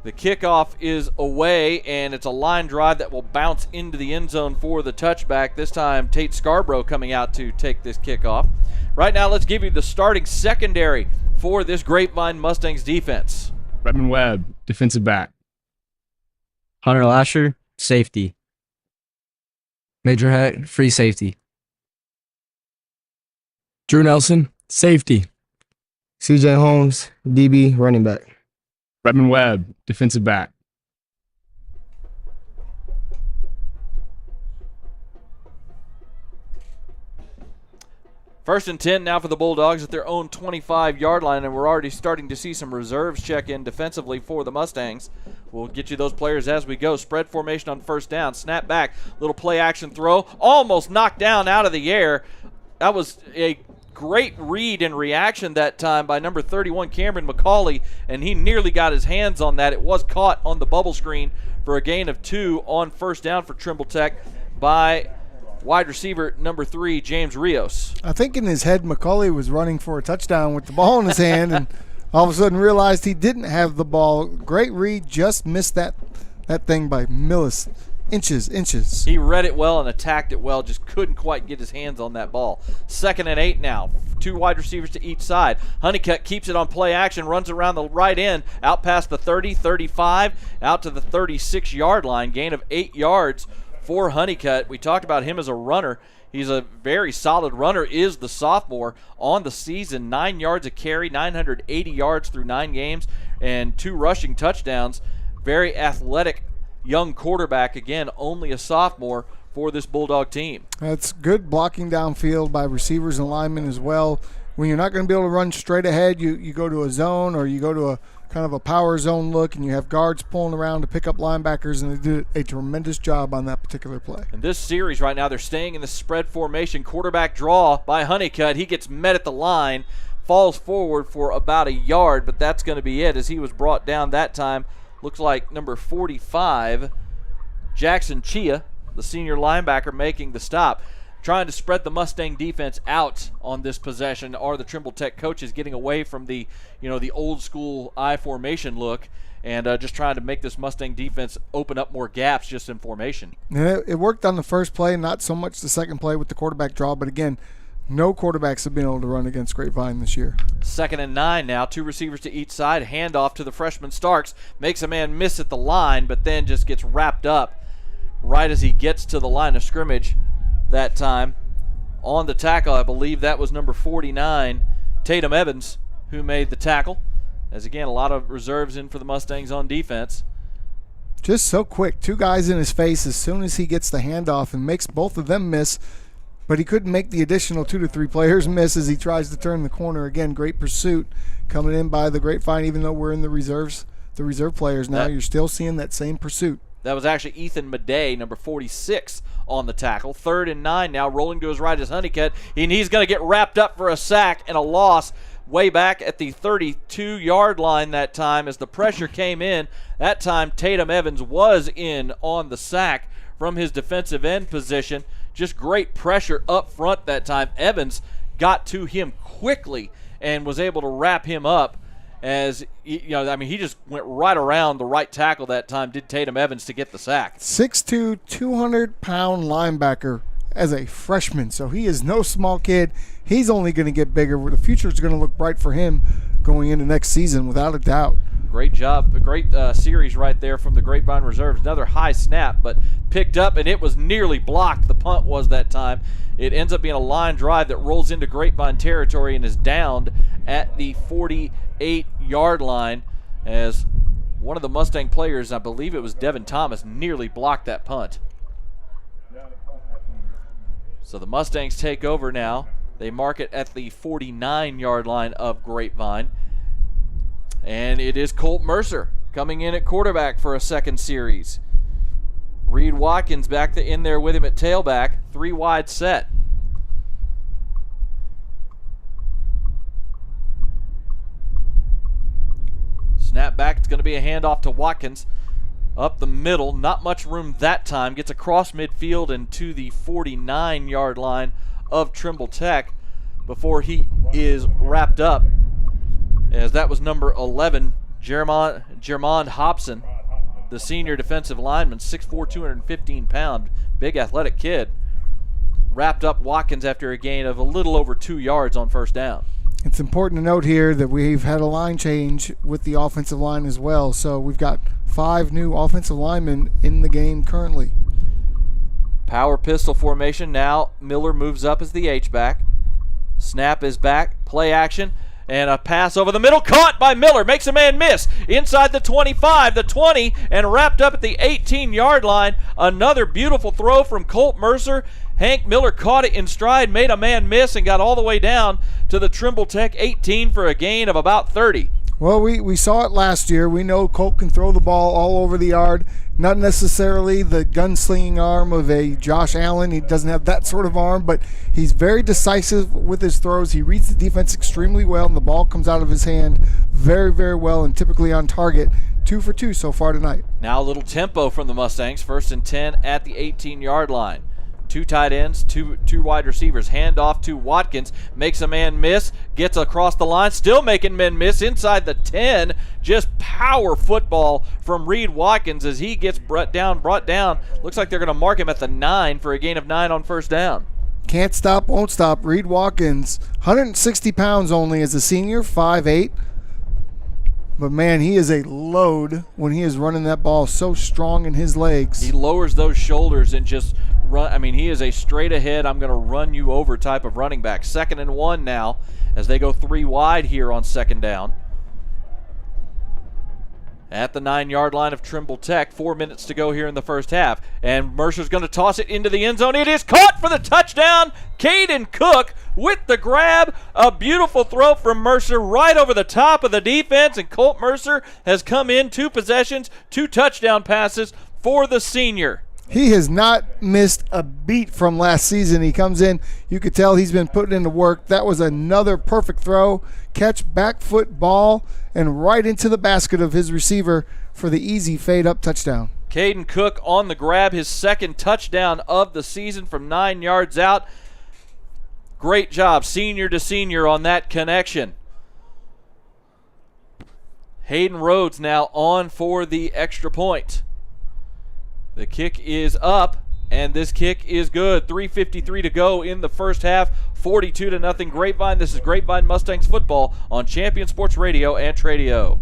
Speaker 1: The kickoff is away, and it's a line drive that will bounce into the end zone for the touchback. This time, Tate Scarborough coming out to take this kickoff. Right now, let's give you the starting secondary for this Grapevine Mustangs defense.
Speaker 2: Redmond Webb, defensive back. Hunter Lasher, safety. Major Heck, free safety. Drew Nelson, safety.
Speaker 5: CJ Holmes, DB, running back.
Speaker 2: Redmond Webb, defensive back.
Speaker 1: First and 10 now for the Bulldogs at their own 25-yard line, and we're already starting to see some reserves check in defensively for the Mustangs. We'll get you those players as we go. Spread formation on first down. Snap back. Little play action throw. Almost knocked down out of the air. That was a great read and reaction that time by number 31, Cameron McCauley, and he nearly got his hands on that. It was caught on the bubble screen for a gain of 2 on first down for Trimble Tech by wide receiver number 3, James Rios.
Speaker 6: I think in his head, McCauley was running for a touchdown with the ball in his hand, and all of a sudden realized he didn't have the ball. Great read, just missed that thing by inches.
Speaker 1: He read it well and attacked it well, just couldn't quite get his hands on that ball. 2nd and 8 now. 2 wide receivers to each side. Honeycutt keeps it on play action, runs around the right end, out past the 30, 35, out to the 36-yard line. Gain of 8 yards for Honeycutt. We talked about him as a runner. He's a very solid runner, is the sophomore on the season. 9 yards a carry, 980 yards through 9 games, and 2 rushing touchdowns. Very athletic young quarterback, again, only a sophomore for this Bulldog team.
Speaker 6: That's good blocking downfield by receivers and linemen as well. When you're not going to be able to run straight ahead, you go to a zone, or you go to a kind of a power zone look, and you have guards pulling around to pick up linebackers, and they did a tremendous job on that particular play.
Speaker 1: In this series right now, they're staying in the spread formation. Quarterback draw by Honeycutt. He gets met at the line, falls forward for about a yard, but that's going to be it as he was brought down that time. Looks like number 45, Jackson Chia, the senior linebacker, making the stop. Trying to spread the Mustang defense out on this possession are the Trimble Tech coaches, getting away from the old school I formation look, and just trying to make this Mustang defense open up more gaps just in formation.
Speaker 6: Yeah, it worked on the first play, not so much the second play with the quarterback draw, but again, no quarterbacks have been able to run against Grapevine this year.
Speaker 1: 2nd and 9 now. 2 receivers to each side. Handoff to the freshman Starks. Makes a man miss at the line, but then just gets wrapped up right as he gets to the line of scrimmage that time. On the tackle, I believe that was number 49, Tatum Evans, who made the tackle. As again, a lot of reserves in for the Mustangs on defense.
Speaker 6: Just so quick. 2 guys in his face as soon as he gets the handoff and makes both of them miss. But he couldn't make the additional 2 to 3 players miss as he tries to turn the corner. Again, great pursuit coming in by the Grapevine. Even though we're in the reserve players now, you're still seeing that same pursuit.
Speaker 1: That was actually Ethan Madej, number 46, on the tackle. 3rd and 9 now. Rolling to his right is Honeycutt, and he's going to get wrapped up for a sack and a loss way back at the 32-yard line that time as the pressure came in. That time Tatum Evans was in on the sack from his defensive end position. Just great pressure up front that time. Evans got to him quickly and was able to wrap him up as, he just went right around the right tackle that time, did Tatum Evans, to get the sack.
Speaker 6: 6'2", 200-pound linebacker as a freshman, so he is no small kid. He's only going to get bigger. The future is going to look bright for him going into next season, without a doubt.
Speaker 1: Great job. A great series right there from the Grapevine Reserves. Another high snap, but picked up, and it was nearly blocked. The punt was that time. It ends up being a line drive that rolls into Grapevine territory and is downed at the 48-yard line as one of the Mustang players, I believe it was Devin Thomas, nearly blocked that punt. So the Mustangs take over now. They mark it at the 49-yard line of Grapevine. And it is Colt Mercer coming in at quarterback for a second series. Reed Watkins back in there with him at tailback. 3 wide set. Snap back. It's going to be a handoff to Watkins. Up the middle. Not much room that time. Gets across midfield and to the 49-yard line of Trimble Tech before he is wrapped up. As that was number 11, Jermond Hobson, the senior defensive lineman, 6'4", 215-pound, big athletic kid, wrapped up Watkins after a gain of a little over 2 yards on first down.
Speaker 6: It's important to note here that we've had a line change with the offensive line as well. So we've got 5 new offensive linemen in the game currently.
Speaker 1: Power pistol formation. Now Miller moves up as the H-back. Snap is back. Play action. And a pass over the middle, caught by Miller, makes a man miss. Inside the 25, the 20, and wrapped up at the 18-yard line. Another beautiful throw from Colt Mercer. Hank Miller caught it in stride, made a man miss, and got all the way down to the Trimble Tech 18 for a gain of about 30.
Speaker 6: Well, we saw it last year. We know Colt can throw the ball all over the yard. Not necessarily the gunslinging arm of a Josh Allen. He doesn't have that sort of arm, but he's very decisive with his throws. He reads the defense extremely well, and the ball comes out of his hand very, very well and typically on target. 2 for 2 so far tonight.
Speaker 1: Now a little tempo from the Mustangs. 1st and 10 at the 18-yard line. 2 tight ends, two wide receivers. Hand off to Watkins. Makes a man miss. Gets across the line. Still making men miss inside the 10. Just power football from Reed Watkins as he gets brought down. Looks like they're going to mark him at the 9 for a gain of 9 on first down.
Speaker 6: Can't stop, won't stop. Reed Watkins, 160 pounds only as a senior, 5'8". But, man, he is a load when he is running that ball, so strong in his legs.
Speaker 1: He lowers those shoulders and just run. I mean, he is a straight ahead, I'm going to run you over type of running back. 2nd and 1 now as they go 3 wide here on 2nd down. At the 9-yard line of Trimble Tech, 4 minutes to go here in the first half. And Mercer's going to toss it into the end zone. It is caught for the touchdown. Caden Cook with the grab. A beautiful throw from Mercer right over the top of the defense. And Colt Mercer has come in 2 possessions, 2 touchdown passes for the senior.
Speaker 6: He has not missed a beat from last season. He comes in, you could tell he's been putting into work. That was another perfect throw. Catch, back foot ball, and right into the basket of his receiver for the easy fade-up touchdown.
Speaker 1: Caden Cook on the grab, his 2nd touchdown of the season from 9 yards out. Great job, senior to senior on that connection. Hayden Rhodes now on for the extra point. The kick is up, and this kick is good. 3:53 to go in the first half. 42-0 Grapevine. This is Grapevine Mustangs football on Champion Sports Radio and Tradio.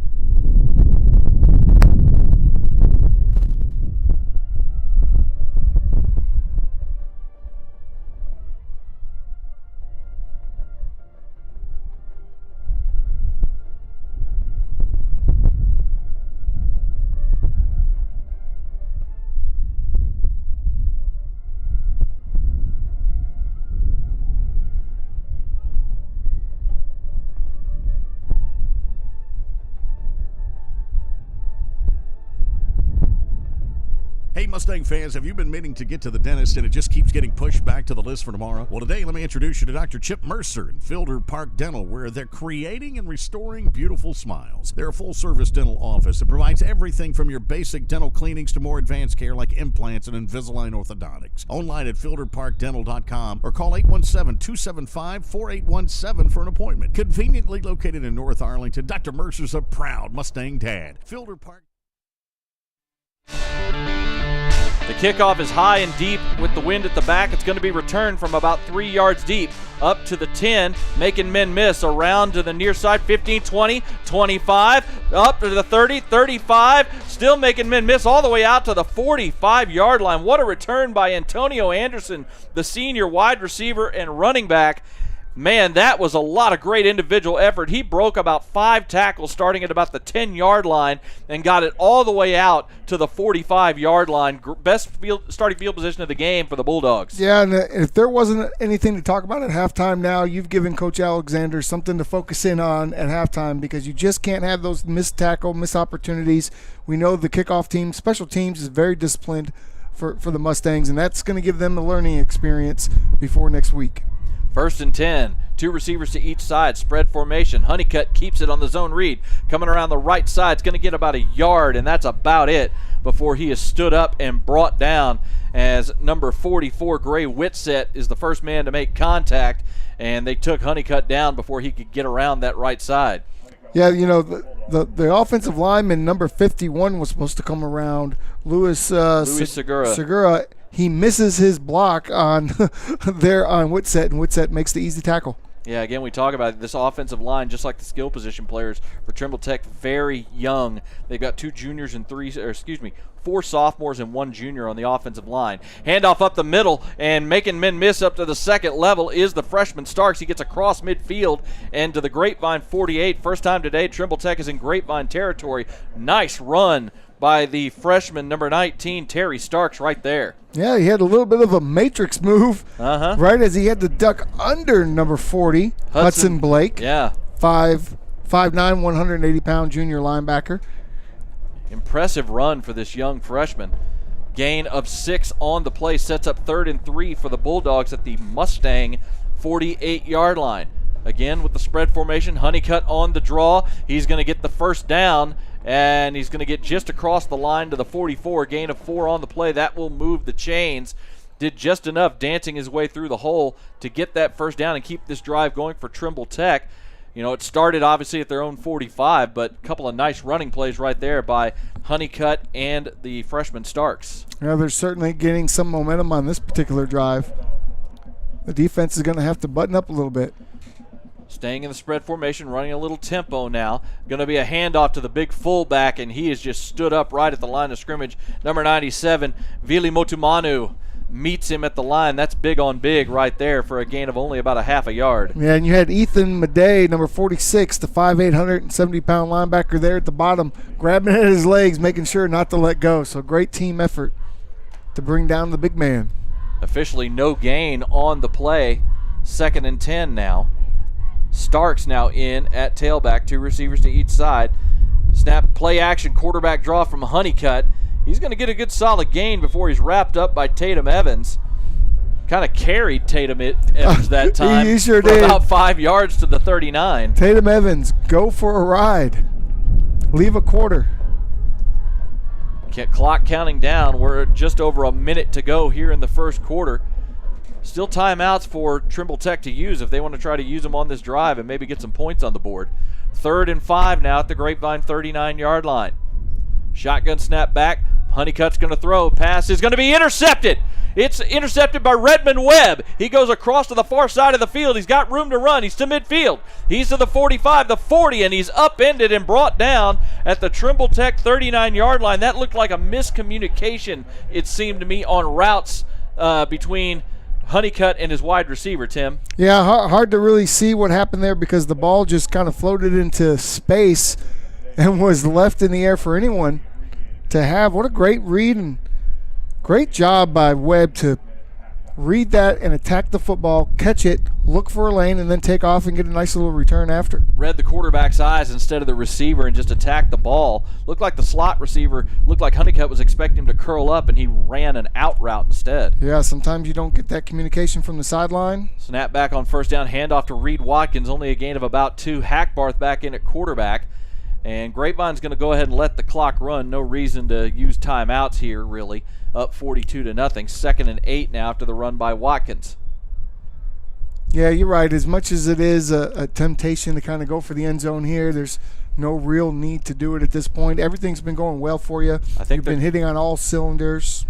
Speaker 16: Hey, Mustang fans, have you been meaning to get to the dentist and it just keeps getting pushed back to the list for tomorrow? Well, today, let me introduce you to Dr. Chip Mercer in Fielder Park Dental, where they're creating and restoring beautiful smiles. They're a full-service dental office that provides everything from your basic dental cleanings to more advanced care like implants and Invisalign orthodontics. Online at fielderparkdental.com or call 817-275-4817 for an appointment. Conveniently located in North Arlington, Dr. Mercer's a proud Mustang dad. Fielder Park.
Speaker 1: The kickoff is high and deep with the wind at the back. It's going to be returned from about 3 yards deep up to the 10, making men miss. Around to the near side, 15, 20, 25, up to the 30, 35, still making men miss all the way out to the 45-yard line. What a return by Antonio Anderson, the senior wide receiver and running back. Man, that was a lot of great individual effort. He broke about 5 tackles starting at about the 10-yard line and got it all the way out to the 45-yard line. Best starting field position of the game for the Bulldogs.
Speaker 6: Yeah, and if there wasn't anything to talk about at halftime now, you've given Coach Alexander something to focus in on at halftime, because you just can't have those missed tackle, missed opportunities. We know the kickoff team, special teams, is very disciplined for the Mustangs, and that's going to give them a learning experience before next week.
Speaker 1: 1st and 10, 2 receivers to each side, spread formation. Honeycutt keeps it on the zone read. Coming around the right side, it's going to get about a yard, and that's about it before he is stood up and brought down as number 44, Gray Whitsett, is the first man to make contact, and they took Honeycutt down before he could get around that right side.
Speaker 6: Yeah, you know, the offensive lineman, number 51, was supposed to come around. Louis Segura. He misses his block on there on Whitsett, and Whitsett makes the easy tackle.
Speaker 1: Yeah, again, we talk about this offensive line, just like the skill position players for Trimble Tech, very young. They've got 2 juniors and 4 sophomores and 1 junior on the offensive line. Handoff up the middle, and making men miss up to the second level is the freshman Starks. He gets across midfield and to the Grapevine 48. First time today, Trimble Tech is in Grapevine territory. Nice run by the freshman, number 19, Terry Starks, right there.
Speaker 6: Yeah, he had a little bit of a matrix move right as he had to duck under number 40, Hudson Blake.
Speaker 1: Yeah.
Speaker 6: 5'9", 180-pound junior linebacker.
Speaker 1: Impressive run for this young freshman. Gain of 6 on the play, sets up 3rd and 3 for the Bulldogs at the Mustang 48-yard line. Again, with the spread formation, Honeycutt on the draw. He's going to get the first down, and he's going to get just across the line to the 44. Gain of 4 on the play. That will move the chains. Did just enough dancing his way through the hole to get that first down and keep this drive going for Trimble Tech. You know, it started obviously at their own 45, but a couple of nice running plays right there by Honeycutt and the freshman Starks.
Speaker 6: Yeah, they're certainly getting some momentum on this particular drive. The defense is going to have to button up a little bit.
Speaker 1: Staying in the spread formation, running a little tempo now. Going to be a handoff to the big fullback, and he has just stood up right at the line of scrimmage. Number 97, Vili Motumanu, meets him at the line. That's big on big right there for a gain of only about a half a yard.
Speaker 6: Yeah, and you had Ethan Madej, number 46, the 5'8", 170-pound linebacker there at the bottom, grabbing at his legs, making sure not to let go. So great team effort to bring down the big man.
Speaker 1: Officially no gain on the play. 2nd and 10 now. Starks now in at tailback, 2 receivers to each side. Snap, play action, quarterback draw from Honeycutt. He's going to get a good solid gain before he's wrapped up by Tatum Evans. Kind of carried Tatum Evans that time.
Speaker 6: He sure
Speaker 1: for
Speaker 6: did.
Speaker 1: About 5 yards to the 39.
Speaker 6: Tatum Evans, go for a ride. Leave a quarter.
Speaker 1: Clock counting down. We're just over a minute to go here in the first quarter. Still timeouts for Trimble Tech to use if they want to try to use them on this drive and maybe get some points on the board. 3rd and 5 now at the Grapevine 39-yard line. Shotgun snap back. Honeycutt's going to throw. Pass is going to be intercepted. It's intercepted by Redmond Webb. He goes across to the far side of the field. He's got room to run. He's to midfield. He's to the 45, the 40, and he's upended and brought down at the Trimble Tech 39-yard line. That looked like a miscommunication, it seemed to me, on routes between Honeycutt and his wide receiver, Tim.
Speaker 6: Yeah, hard to really see what happened there because the ball just kind of floated into space and was left in the air for anyone to have. What a great read and great job by Webb to read that and attack the football, catch it, look for a lane, and then take off and get a nice little return after.
Speaker 1: Read the quarterback's eyes instead of the receiver and just attacked the ball. Looked like the slot receiver, looked like Honeycutt was expecting him to curl up, and he ran an out route instead.
Speaker 6: Yeah, sometimes you don't get that communication from the sideline.
Speaker 1: Snap back on first down, handoff to Reed Watkins, only a gain of about 2. Hackbarth back in at quarterback. And Grapevine's going to go ahead and let the clock run. No reason to use timeouts here, really. Up 42-0. 2nd and 8 now after the run by Watkins.
Speaker 6: Yeah, you're right. As much as it is a temptation to kind of go for the end zone here, there's no real need to do it at this point. Everything's been going well for you.
Speaker 1: I think
Speaker 6: you've been hitting on all cylinders.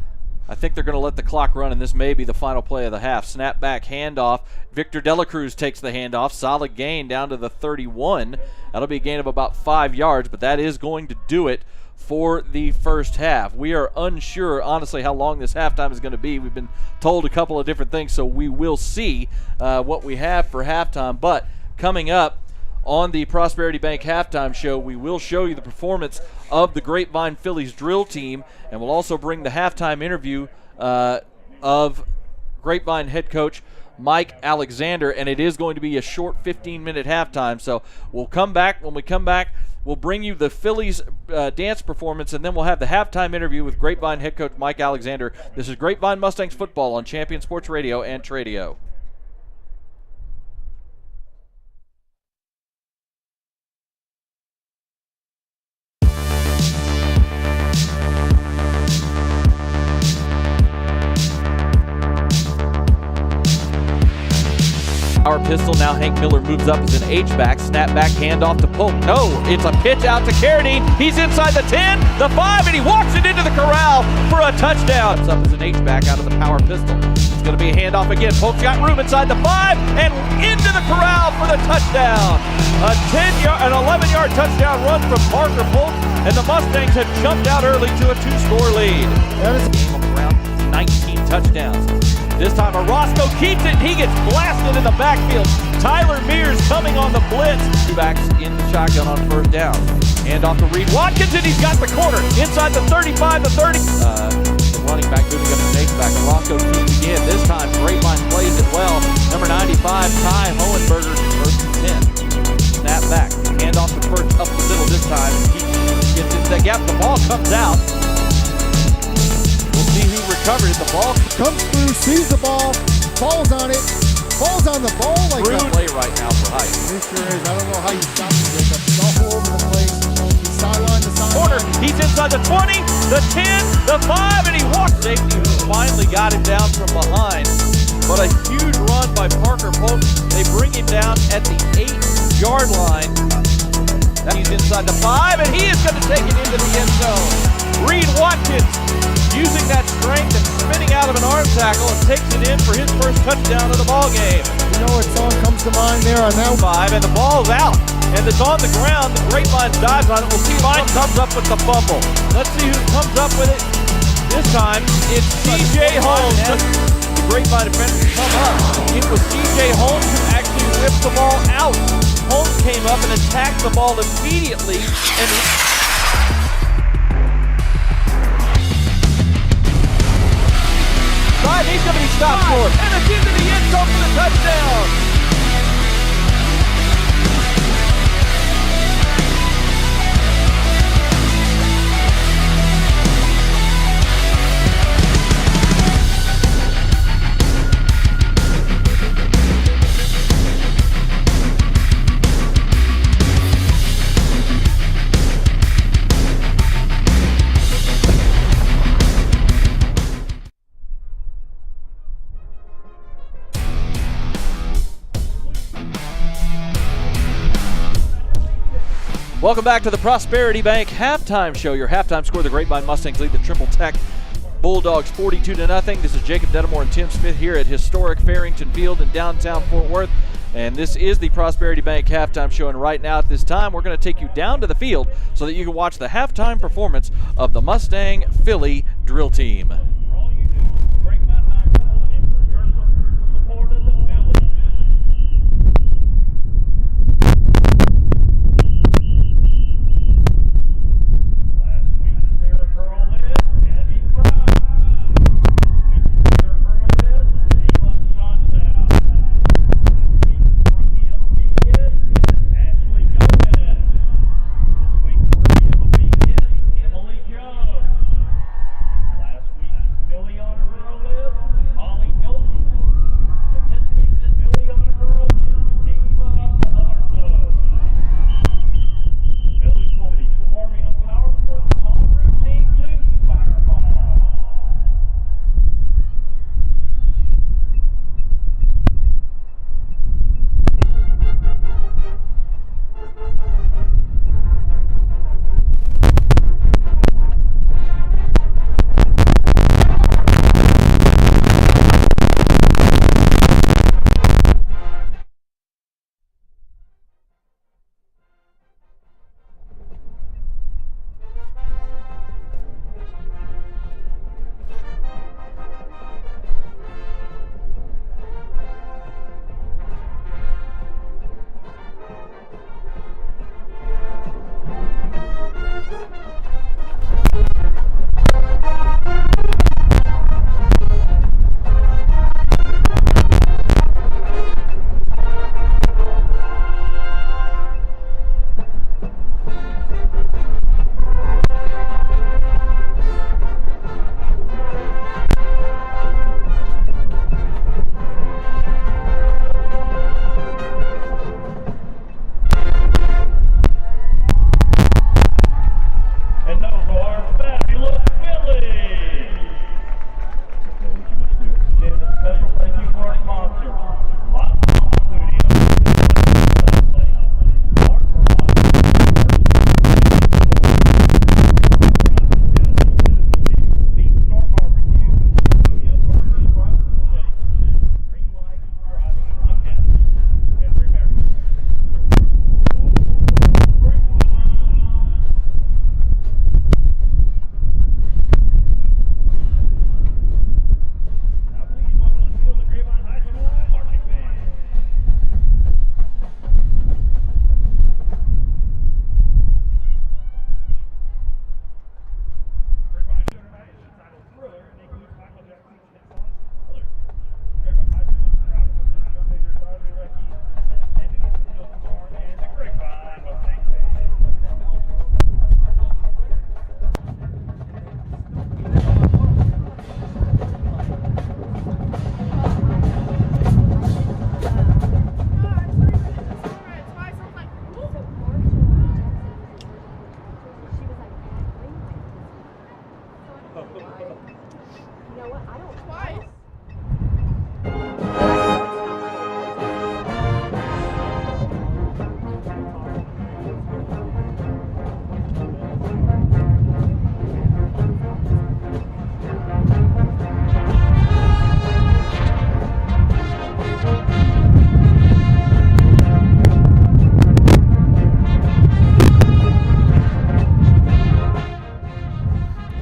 Speaker 1: I think they're going to let the clock run, and this may be the final play of the half. Snap back, handoff. Victor Delacruz takes the handoff. Solid gain down to the 31. That'll be a gain of about 5 yards, but that is going to do it for the first half. We are unsure, honestly, how long this halftime is going to be. We've been told a couple of different things, so we will see what we have for halftime. But coming up on the Prosperity Bank halftime show, we will show you the performance of the Grapevine Phillies drill team, and we'll also bring the halftime interview of Grapevine head coach Mike Alexander, and it is going to be a short 15-minute halftime. So we'll come back. When we come back, we'll bring you the Phillies dance performance, and then we'll have the halftime interview with Grapevine head coach Mike Alexander. This is Grapevine Mustangs football on Champion Sports Radio and Tradio. Power pistol. Now Hank Miller moves up as an H-back. Snap back, handoff to Polk. No, it's a pitch out to Carradine. He's inside the 10, the 5, and he walks it into the corral for a touchdown. It's up as an H-back out of the power pistol. It's going to be a handoff again. Polk's got room inside the 5 and into the corral for the touchdown. An 11-yard touchdown run from Parker Polk, and the Mustangs have jumped out early to a 2-score lead. That is a game around 19 touchdowns. This time Orozco keeps it. He gets blasted in the backfield. Tyler Mears coming on the blitz. Two backs in the shotgun on first down. Hand off to Reed Watkins, and he's got the corner. Inside the 35, the 30. The running back moving up the H-back. Orozco keeps again. This time Grapevine plays it well. Number 95, Ty Hohenberger, first and 10. Snap back. Hand off to Perch up the middle this time. He gets into the gap. The ball comes out. See who recovered it. The ball
Speaker 6: comes through, sees the ball, falls on it, falls on the ball like
Speaker 1: that. Play right now for height.
Speaker 6: It sure is. I don't know how you stop it, Jacob. It's all over the place. He's sideline to sideline.
Speaker 1: Corner. He's inside the 20, the 10, the 5, and he walks. Safety who finally got him down from behind. But a huge run by Parker Polk. They bring him down at the 8-yard line. He's inside the 5, and he is going to take it into the end zone. Reed Watkins using that strength and spinning out of an arm tackle and takes it in for his first touchdown of the ball game.
Speaker 6: You know what song comes to mind there on that
Speaker 1: 5, and the ball's out, and it's on the ground. The Grapevine dives on it. We'll see who comes up with the fumble. Let's see who comes up with it. This time it's C.J. Holmes. The Grapevine defenders come up. It was C.J. Holmes who actually ripped the ball out. Holmes came up and attacked the ball immediately, and he's going to be stopped short, and it's into the end zone for the touchdown. Welcome back to the Prosperity Bank halftime show. Your halftime score: the Grapevine Mustangs lead the Trimble Tech Bulldogs 42-0. This is Jacob Dedamore and Tim Smith here at historic Farrington Field in downtown Fort Worth. And this is the Prosperity Bank halftime show. And right now at this time, we're going to take you down to the field so that you can watch the halftime performance of the Mustang Philly drill team.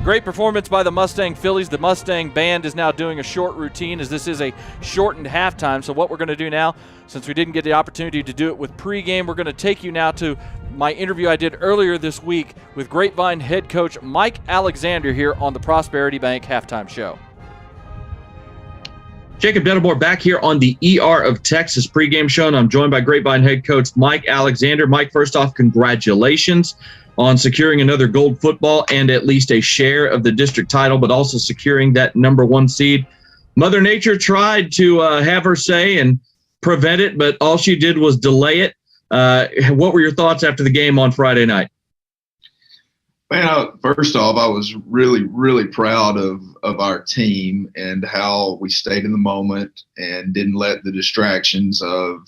Speaker 1: Great performance by the Mustang Phillies. The Mustang band is now doing a short routine as this is a shortened halftime. So what we're going to do now, since we didn't get the opportunity to do it with pregame, we're going to take you now to my interview I did earlier this week with Grapevine head coach Mike Alexander here on the Prosperity Bank Halftime Show.
Speaker 17: Jacob Dennemore back here on the ER of Texas pregame show, and I'm joined by Grapevine head coach Mike Alexander. Mike, first off, congratulations on securing another gold football and at least a share of the district title, but also securing that #1 seed. Mother Nature tried to have her say and prevent it, but all she did was delay it. What were your thoughts after the game on Friday night?
Speaker 18: Man, first off, I was really, really proud of our team and how we stayed in the moment and didn't let the distractions of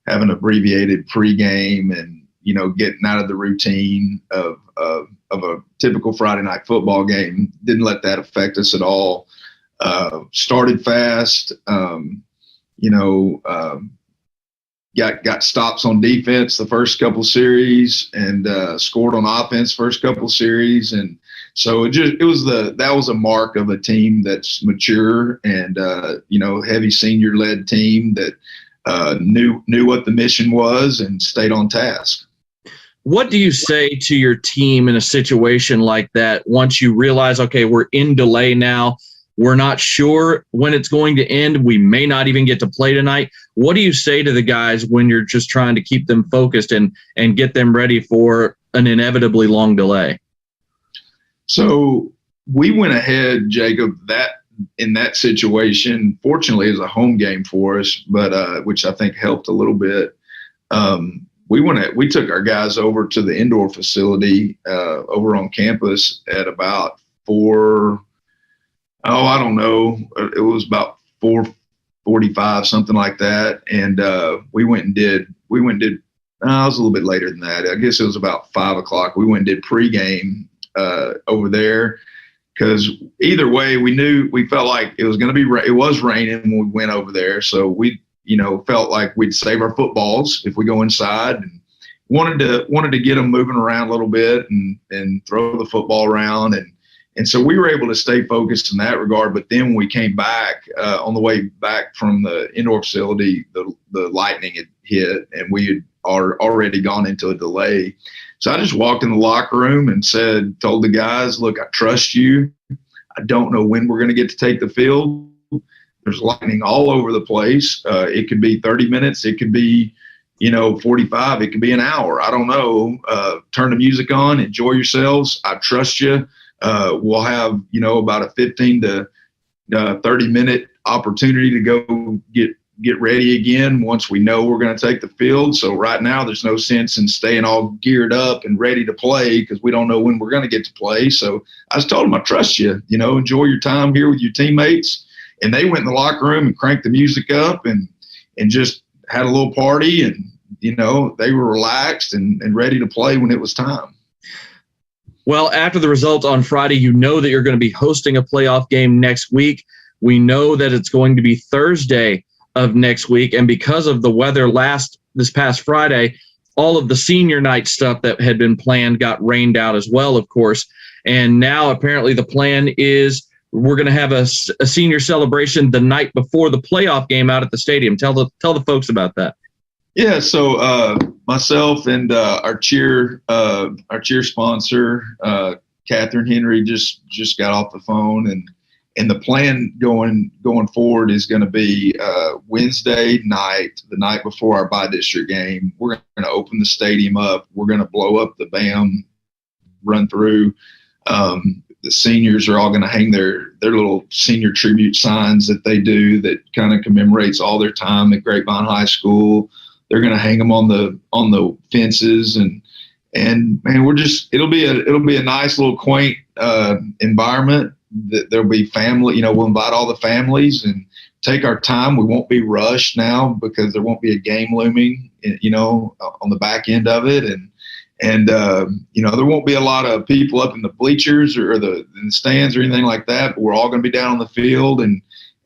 Speaker 18: having abbreviated pregame and, you know, getting out of the routine of a typical Friday night football game, didn't let that affect us at all. Started fast, got stops on defense the first couple series and scored on offense first couple series. And so that was a mark of a team that's mature and, heavy senior led team that knew what the mission was and stayed on task.
Speaker 17: What do you say to your team in a situation like that once you realize, okay, we're in delay now, we're not sure when it's going to end, we may not even get to play tonight? What do you say to the guys when you're just trying to keep them focused and get them ready for an inevitably long delay?
Speaker 18: So we went ahead, Jacob, in that situation, fortunately it was a home game for us, but which I think helped a little bit. We took our guys over to the indoor facility over on campus at about 4. I don't know. It was about 4:45, something like that. And we went and did. It was a little bit later than that. I guess it was about 5 o'clock. We went and did pregame over there because either way, we felt like it was going to be. It was raining when we went over there, so we felt like we'd save our footballs if we go inside, and wanted to get them moving around a little bit and throw the football around. And so we were able to stay focused in that regard. But then when we came back, on the way back from the indoor facility, the lightning had hit and we had already gone into a delay. So I just walked in the locker room and told the guys, look, I trust you. I don't know when we're going to get to take the field. There's lightning all over the place. It could be 30 minutes. It could be, 45. It could be an hour. I don't know. Turn the music on. Enjoy yourselves. I trust you. We'll have, about a 15 to 30-minute opportunity to go get ready again once we know we're going to take the field. So right now there's no sense in staying all geared up and ready to play because we don't know when we're going to get to play. So I just told them, I trust you, enjoy your time here with your teammates. And they went in the locker room and cranked the music up and just had a little party. And, they were relaxed and ready to play when it was time.
Speaker 17: Well, after the result on Friday, you know that you're going to be hosting a playoff game next week. We know that it's going to be Thursday of next week. And because of the weather this past Friday, all of the senior night stuff that had been planned got rained out as well, of course. And now apparently the plan is we're going to have a senior celebration the night before the playoff game out at the stadium. Tell the folks about that.
Speaker 18: Yeah, so myself and our cheer sponsor, Catherine Henry, just got off the phone, and the plan going forward is going to be Wednesday night, the night before our bi-district game. We're going to open the stadium up. We're going to blow up the BAM, run through. The seniors are all going to hang their little senior tribute signs that they do that kind of commemorates all their time at Grapevine High School. They're going to hang them on the fences and man, it'll be a nice little quaint environment. There'll be family, we'll invite all the families and take our time. We won't be rushed now because there won't be a game looming, on the back end of it. And there won't be a lot of people up in the bleachers or in the stands or anything like that, but we're all going to be down on the field.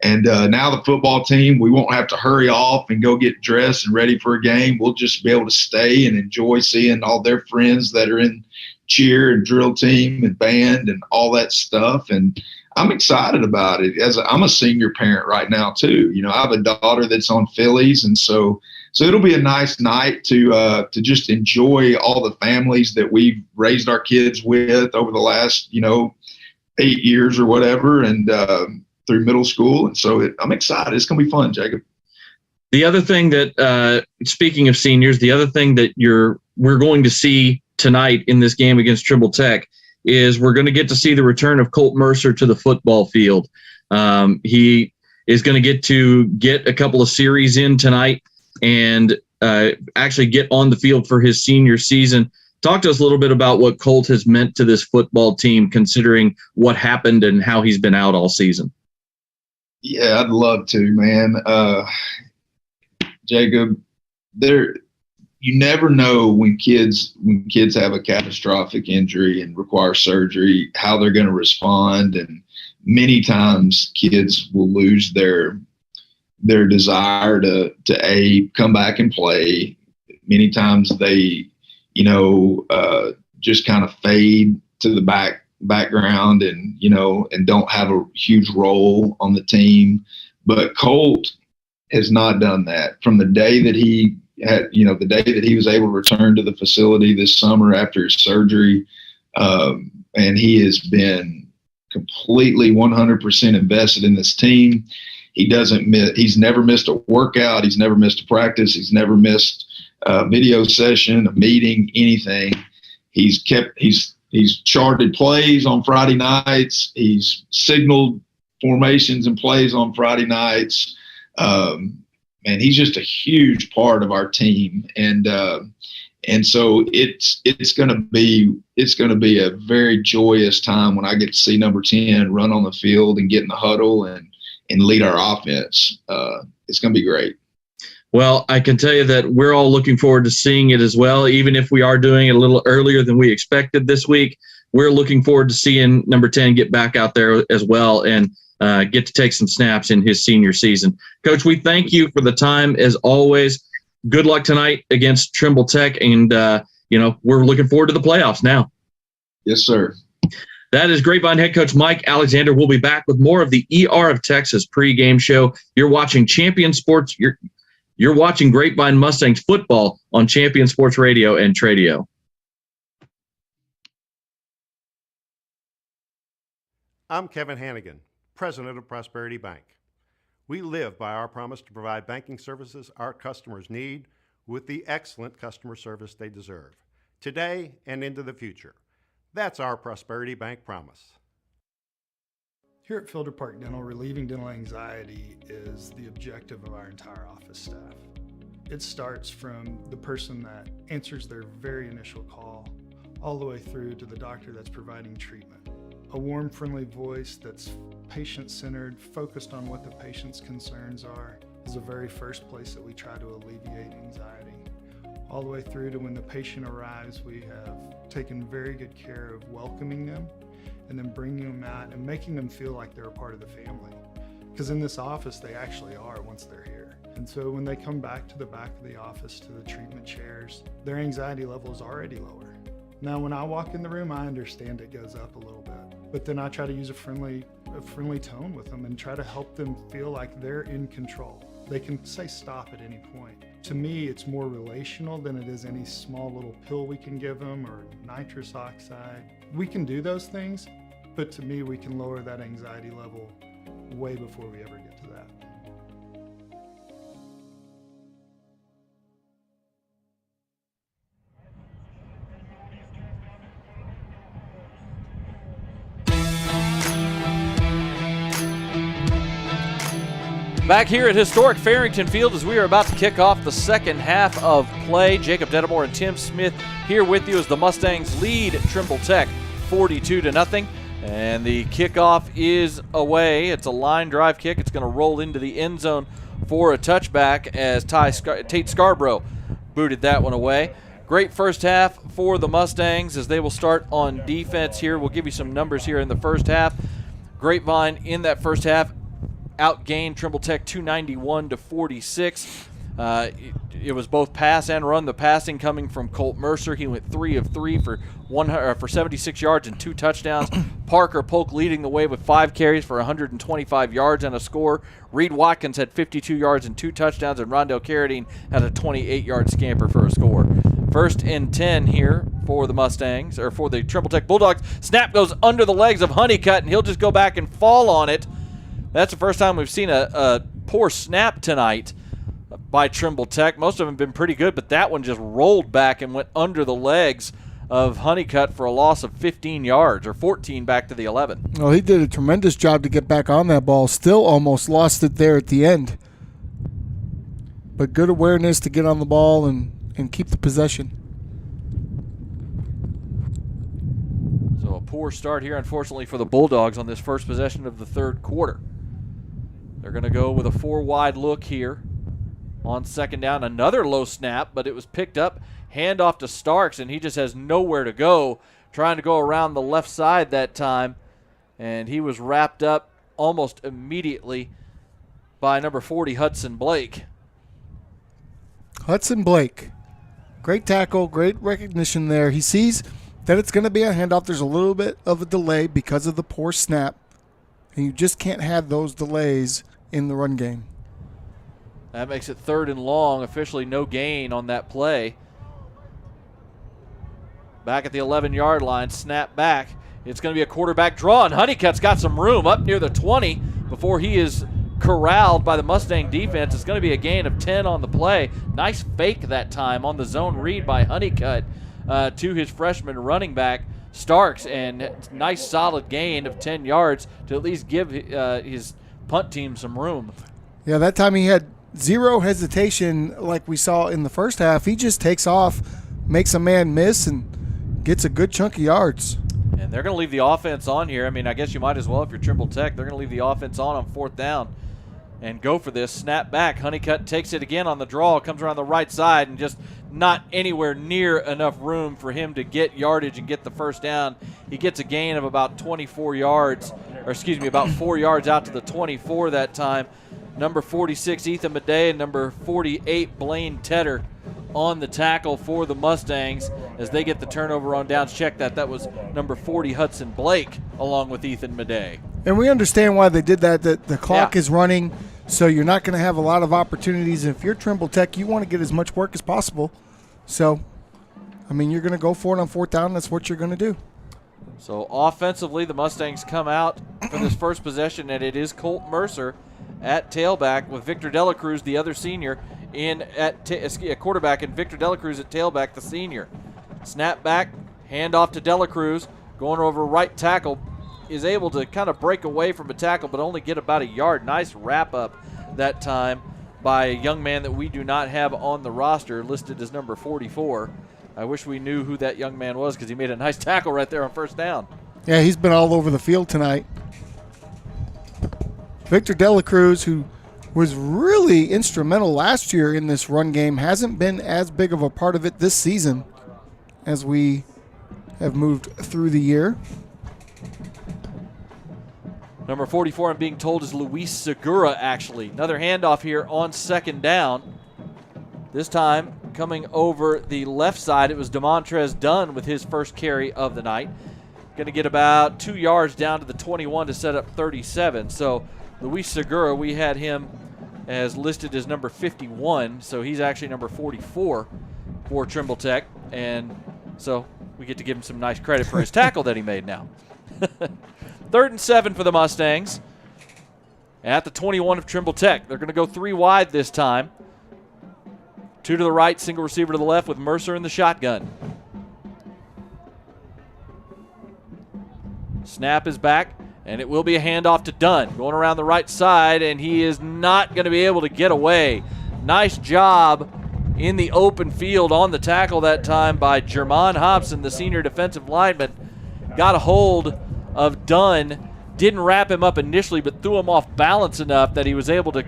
Speaker 18: And now the football team, we won't have to hurry off and go get dressed and ready for a game. We'll just be able to stay and enjoy seeing all their friends that are in cheer and drill team and band and all that stuff. And I'm excited about it. I'm a senior parent right now too. I have a daughter that's on Phillies, and so it'll be a nice night to just enjoy all the families that we've raised our kids with over the last 8 years or whatever, and through middle school. And so I'm excited. It's going to be fun, Jacob.
Speaker 17: The other thing that, speaking of seniors, the other thing that we're going to see tonight in this game against Trimble Tech is we're going to get to see the return of Colt Mercer to the football field. He is going to get a couple of series in tonight and actually get on the field for his senior season. Talk to us a little bit about what Colt has meant to this football team, considering what happened and how he's been out all season.
Speaker 18: Yeah, I'd love to, man. Jacob, you never know when kids have a catastrophic injury and require surgery, how they're going to respond. And many times kids will lose their desire to come back and play. Many times they, just kind of fade to the background and don't have a huge role on the team. But Colt has not done that from the day that he was able to return to the facility this summer after his surgery. And he has been completely 100% invested in this team. He's never missed a workout. He's never missed a practice. He's never missed a video session, a meeting, anything. He's charted plays on Friday nights. He's signaled formations and plays on Friday nights. And he's just a huge part of our team. And so it's going to be a very joyous time when I get to see number 10 run on the field and get in the huddle and lead our offense. It's going to be great.
Speaker 17: Well, I can tell you that we're all looking forward to seeing it as well. Even if we are doing it a little earlier than we expected this week, we're looking forward to seeing number 10 get back out there as well and get to take some snaps in his senior season. Coach, we thank you for the time as always. Good luck tonight against Trimble Tech, and we're looking forward to the playoffs now.
Speaker 18: Yes, sir.
Speaker 17: That is Grapevine head coach Mike Alexander. We'll be back with more of the ER of Texas pregame show. You're watching Champion Sports. You're watching Grapevine Mustangs football on Champion Sports Radio and Tradio.
Speaker 13: I'm Kevin Hannigan, President of Prosperity Bank. We live by our promise to provide banking services our customers need with the excellent customer service they deserve, today and into the future. That's our Prosperity Bank promise.
Speaker 19: Here at Fielder Park Dental, relieving dental anxiety is the objective of our entire office staff. It starts from the person that answers their very initial call, all the way through to the doctor that's providing treatment. A warm, friendly voice that's patient-centered, focused on what the patient's concerns are, is the very first place that we try to alleviate anxiety. All the way through to when the patient arrives, we have taken very good care of welcoming them and then bringing them out and making them feel like they're a part of the family. Because in this office, they actually are once they're here. And so when they come back to the back of the office to the treatment chairs, their anxiety level is already lower. Now, when I walk in the room, I understand it goes up a little bit, but then I try to use a friendly tone with them and try to help them feel like they're in control. They can say stop at any point. To me, it's more relational than it is any small little pill we can give them or nitrous oxide. We can do those things, but to me, we can lower that anxiety level way before we ever get to that.
Speaker 1: Back here at historic Farrington Field as we are about to kick off the second half of play. Jacob Dedamore and Tim Smith here with you as the Mustangs lead Trimble Tech 42-0. And the kickoff is away. It's a line drive kick. It's going to roll into the end zone for a touchback as Tate Scarborough booted that one away. Great first half for the Mustangs as they will start on defense here. We'll give you some numbers here in the first half. Grapevine in that first half outgained Trimble Tech 291-46. It was both pass and run. The passing coming from Colt Mercer. He went 3 of 3 for 76 yards and 2 touchdowns. Parker Polk leading the way with 5 carries for 125 yards and a score. Reed Watkins had 52 yards and 2 touchdowns, and Rondell Carradine had a 28-yard scamper for a score. 1st and 10 here for the Mustangs, or for the Trimble Tech Bulldogs. Snap goes under the legs of Honeycutt, and he'll just go back and fall on it. That's the first time we've seen a poor snap tonight by Trimble Tech. Most of them have been pretty good, but that one just rolled back and went under the legs of Honeycutt for a loss of 15 yards, or 14 back to the 11.
Speaker 6: Well, he did a tremendous job to get back on that ball. Still almost lost it there at the end. But good awareness to get on the ball and keep the possession.
Speaker 1: So a poor start here, unfortunately, for the Bulldogs on this first possession of the third quarter. They're going to go with a 4-wide look here on 2nd down. Another low snap, but it was picked up. Handoff to Starks, and he just has nowhere to go, trying to go around the left side that time. And he was wrapped up almost immediately by number 40, Hudson Blake.
Speaker 6: Hudson Blake. Great tackle, great recognition there. He sees that it's going to be a handoff. There's a little bit of a delay because of the poor snap, and you just can't have those delays in the run game.
Speaker 1: That makes it 3rd and long. Officially no gain on that play. Back at the 11-yard line, snap back. It's going to be a quarterback draw, and Honeycutt's got some room up near the 20 before he is corralled by the Mustang defense. It's going to be a gain of 10 on the play. Nice fake that time on the zone read by Honeycutt to his freshman running back, Starks, and nice solid gain of 10 yards to at least give his punt team some room.
Speaker 6: Yeah, that time he had zero hesitation like we saw in the first half. He just takes off, makes a man miss, and gets a good chunk of yards.
Speaker 1: And they're going to leave the offense on here. I mean, I guess you might as well if you're Trimble Tech. They're going to leave the offense on 4th down and go for this. Snap back. Honeycutt takes it again on the draw, comes around the right side, and just not anywhere near enough room for him to get yardage and get the first down. He gets a gain of about 24 yards, or excuse me, about 4 yards out to the 24 that time. Number 46, Ethan Madej, and number 48, Blaine Tedder on the tackle for the Mustangs as they get the turnover on downs. Check that. That was number 40, Hudson Blake, along with Ethan Madej.
Speaker 6: And we understand why they did that the clock is running, so you're not going to have a lot of opportunities. If you're Trimble Tech, you want to get as much work as possible. So, I mean, you're going to go for it on 4th down. That's what you're going to do.
Speaker 1: So, offensively, the Mustangs come out for this first possession, and it is Colt Mercer at tailback with Victor Delacruz, the other senior, at quarterback, and Victor Delacruz at tailback, the senior. Snap back, handoff to Delacruz, going over right tackle, is able to kind of break away from a tackle but only get about a yard. Nice wrap up that time by a young man that we do not have on the roster, listed as number 44. I wish we knew who that young man was because he made a nice tackle right there on 1st down.
Speaker 6: Yeah, he's been all over the field tonight. Victor Delacruz, who was really instrumental last year in this run game, hasn't been as big of a part of it this season as we have moved through the year.
Speaker 1: Number 44, I'm being told, is Luis Segura, actually. Another handoff here on 2nd down. This time, coming over the left side, it was DeMontrez Dunn with his first carry of the night. Going to get about 2 yards down to the 21 to set up 37. So Luis Segura, we had him as listed as number 51, so he's actually number 44 for Trimble Tech. And so we get to give him some nice credit for his tackle that he made now. 3rd and 7 for the Mustangs at the 21 of Trimble Tech. They're going to go 3 wide this time. 2 to the right, single receiver to the left with Mercer in the shotgun. Snap is back, and it will be a handoff to Dunn. Going around the right side, and he is not going to be able to get away. Nice job in the open field on the tackle that time by Jermon Hobson, the senior defensive lineman. Got a hold of Dunn, didn't wrap him up initially, but threw him off balance enough that he was able to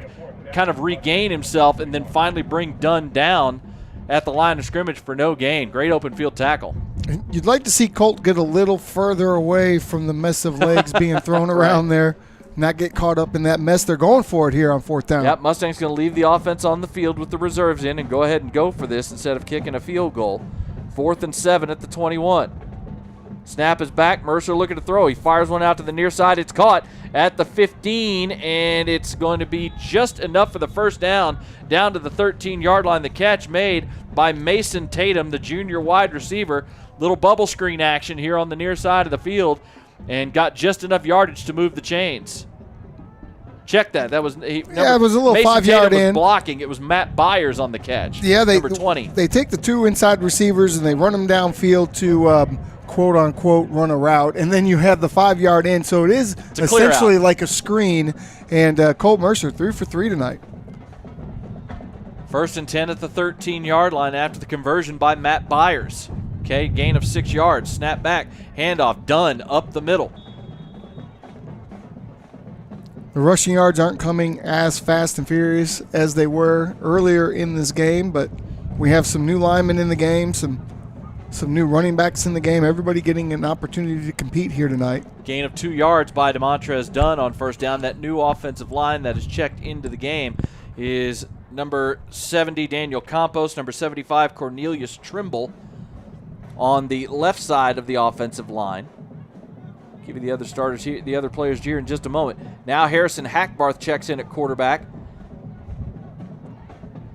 Speaker 1: kind of regain himself and then finally bring Dunn down at the line of scrimmage for no gain. Great open field tackle.
Speaker 6: You'd like to see Colt get a little further away from the mess of legs being thrown around there, not get caught up in that mess. They're going for it here on 4th down.
Speaker 1: Yep, Mustangs going to leave the offense on the field with the reserves in and go ahead and go for this instead of kicking a field goal. 4th and 7 at the 21. Snap is back. Mercer looking to throw. He fires one out to the near side. It's caught at the 15, and it's going to be just enough for the first down to the 13-yard line. The catch made by Mason Tatum, the junior wide receiver. Little bubble screen action here on the near side of the field, and got just enough yardage to move the chains. Check that. That was it was
Speaker 6: a little
Speaker 1: Mason
Speaker 6: 5-yard
Speaker 1: Tatum was
Speaker 6: in.
Speaker 1: blocking. It was Matt Byers on the catch.
Speaker 6: Yeah,
Speaker 1: number 20.
Speaker 6: They take the 2 inside receivers and they run them downfield to quote unquote run a route, and then you have the 5-yard in. So it is essentially like a screen. And Colt Mercer 3 for 3 tonight.
Speaker 1: 1st and 10 at the 13-yard line after the conversion by Matt Byers. Okay, gain of 6 yards. Snap back, handoff, done up the middle.
Speaker 6: The rushing yards aren't coming as fast and furious as they were earlier in this game, but we have some new linemen in the game, some new running backs in the game. Everybody getting an opportunity to compete here tonight.
Speaker 1: Gain of 2 yards by DeMontrez Dunn on 1st down. That new offensive line that is checked into the game is number 70, Daniel Campos, number 75, Cornelius Trimble on the left side of the offensive line. Give you the other starters here, the other players here in just a moment. Now Harrison Hackbarth checks in at quarterback.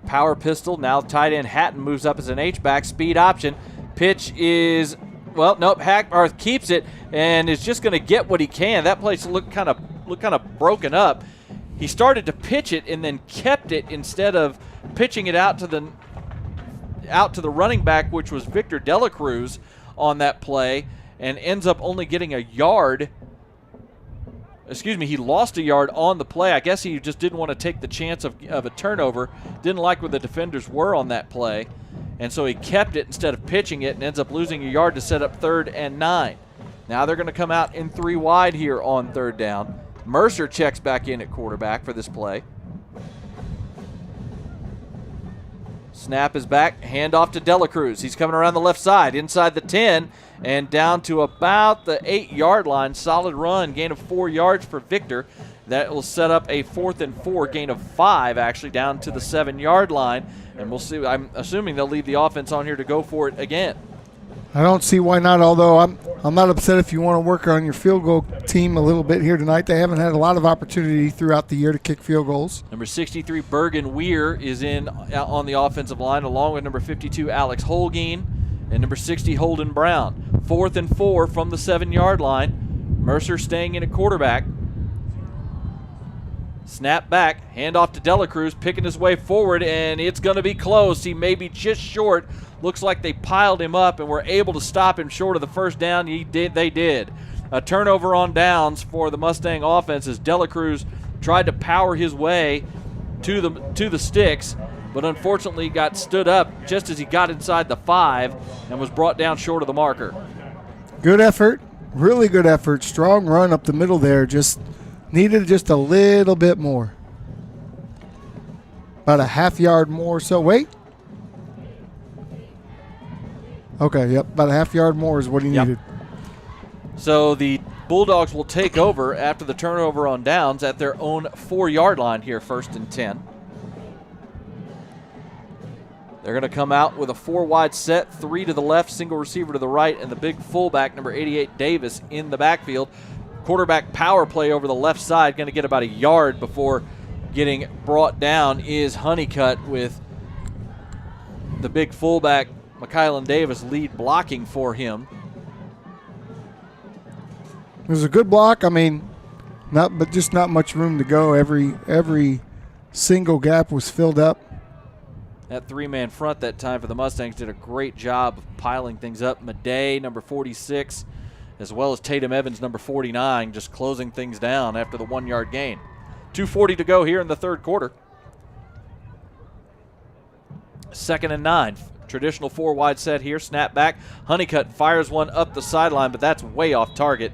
Speaker 1: Power pistol. Now tight end Hatton moves up as an H-back. Speed option. Pitch is, well, nope. Hackbarth keeps it and is just going to get what he can. That place looked kind of broken up. He started to pitch it and then kept it instead of pitching it out to the running back, which was Victor Delacruz on that play, and ends up only getting a yard. Excuse me, he lost a yard on the play. I guess he just didn't want to take the chance of a turnover. Didn't like where the defenders were on that play, and so he kept it instead of pitching it and ends up losing a yard to set up 3rd and 9. Now they're going to come out in 3 wide here on 3rd down. Mercer checks back in at quarterback for this play. Snap is back, handoff to Delacruz. He's coming around the left side, inside the 10, and down to about the 8-yard line. Solid run, gain of 4 yards for Victor. That will set up a 4th and 4, gain of 5, actually, down to the 7-yard line. And we'll see. I'm assuming they'll leave the offense on here to go for it again.
Speaker 6: I don't see why not, although I'm not upset if you want to work on your field goal team a little bit here tonight. They haven't had a lot of opportunity throughout the year to kick field goals.
Speaker 1: Number 63, Bergen Weir, is in on the offensive line, along with number 52, Alex Holguin, and number 60, Holden Brown. 4th and 4 from the 7-yard line. Mercer staying in at quarterback. Snap back, handoff to Delacruz, picking his way forward, and it's going to be close. He may be just short. Looks like they piled him up and were able to stop him short of the 1st down. They did. A turnover on downs for the Mustang offense as Delacruz tried to power his way to the sticks, but unfortunately got stood up just as he got inside the 5 and was brought down short of the marker.
Speaker 6: Good effort, really good effort. Strong run up the middle there. Just needed just a little bit more. About a half-yard more. So wait. Okay, yep, about a half-yard more is what he needed.
Speaker 1: So the Bulldogs will take over after the turnover on downs at their own 4-yard line here, 1st and 10. They're going to come out with a 4-wide set, 3 to the left, single receiver to the right, and the big fullback, number 88, Davis, in the backfield. Quarterback power play over the left side, going to get about a yard before getting brought down is Honeycutt with the big fullback, Mikhailin Davis, lead blocking for him.
Speaker 6: It was a good block. I mean, just not much room to go. Every single gap was filled up.
Speaker 1: That 3-man front that time for the Mustangs did a great job of piling things up. Madej, number 46, as well as Tatum Evans, number 49, just closing things down after the 1-yard gain. 2:40 to go here in the 3rd quarter. 2nd and 9. Traditional 4-wide set here. Snap back. Honeycutt fires one up the sideline, but that's way off target.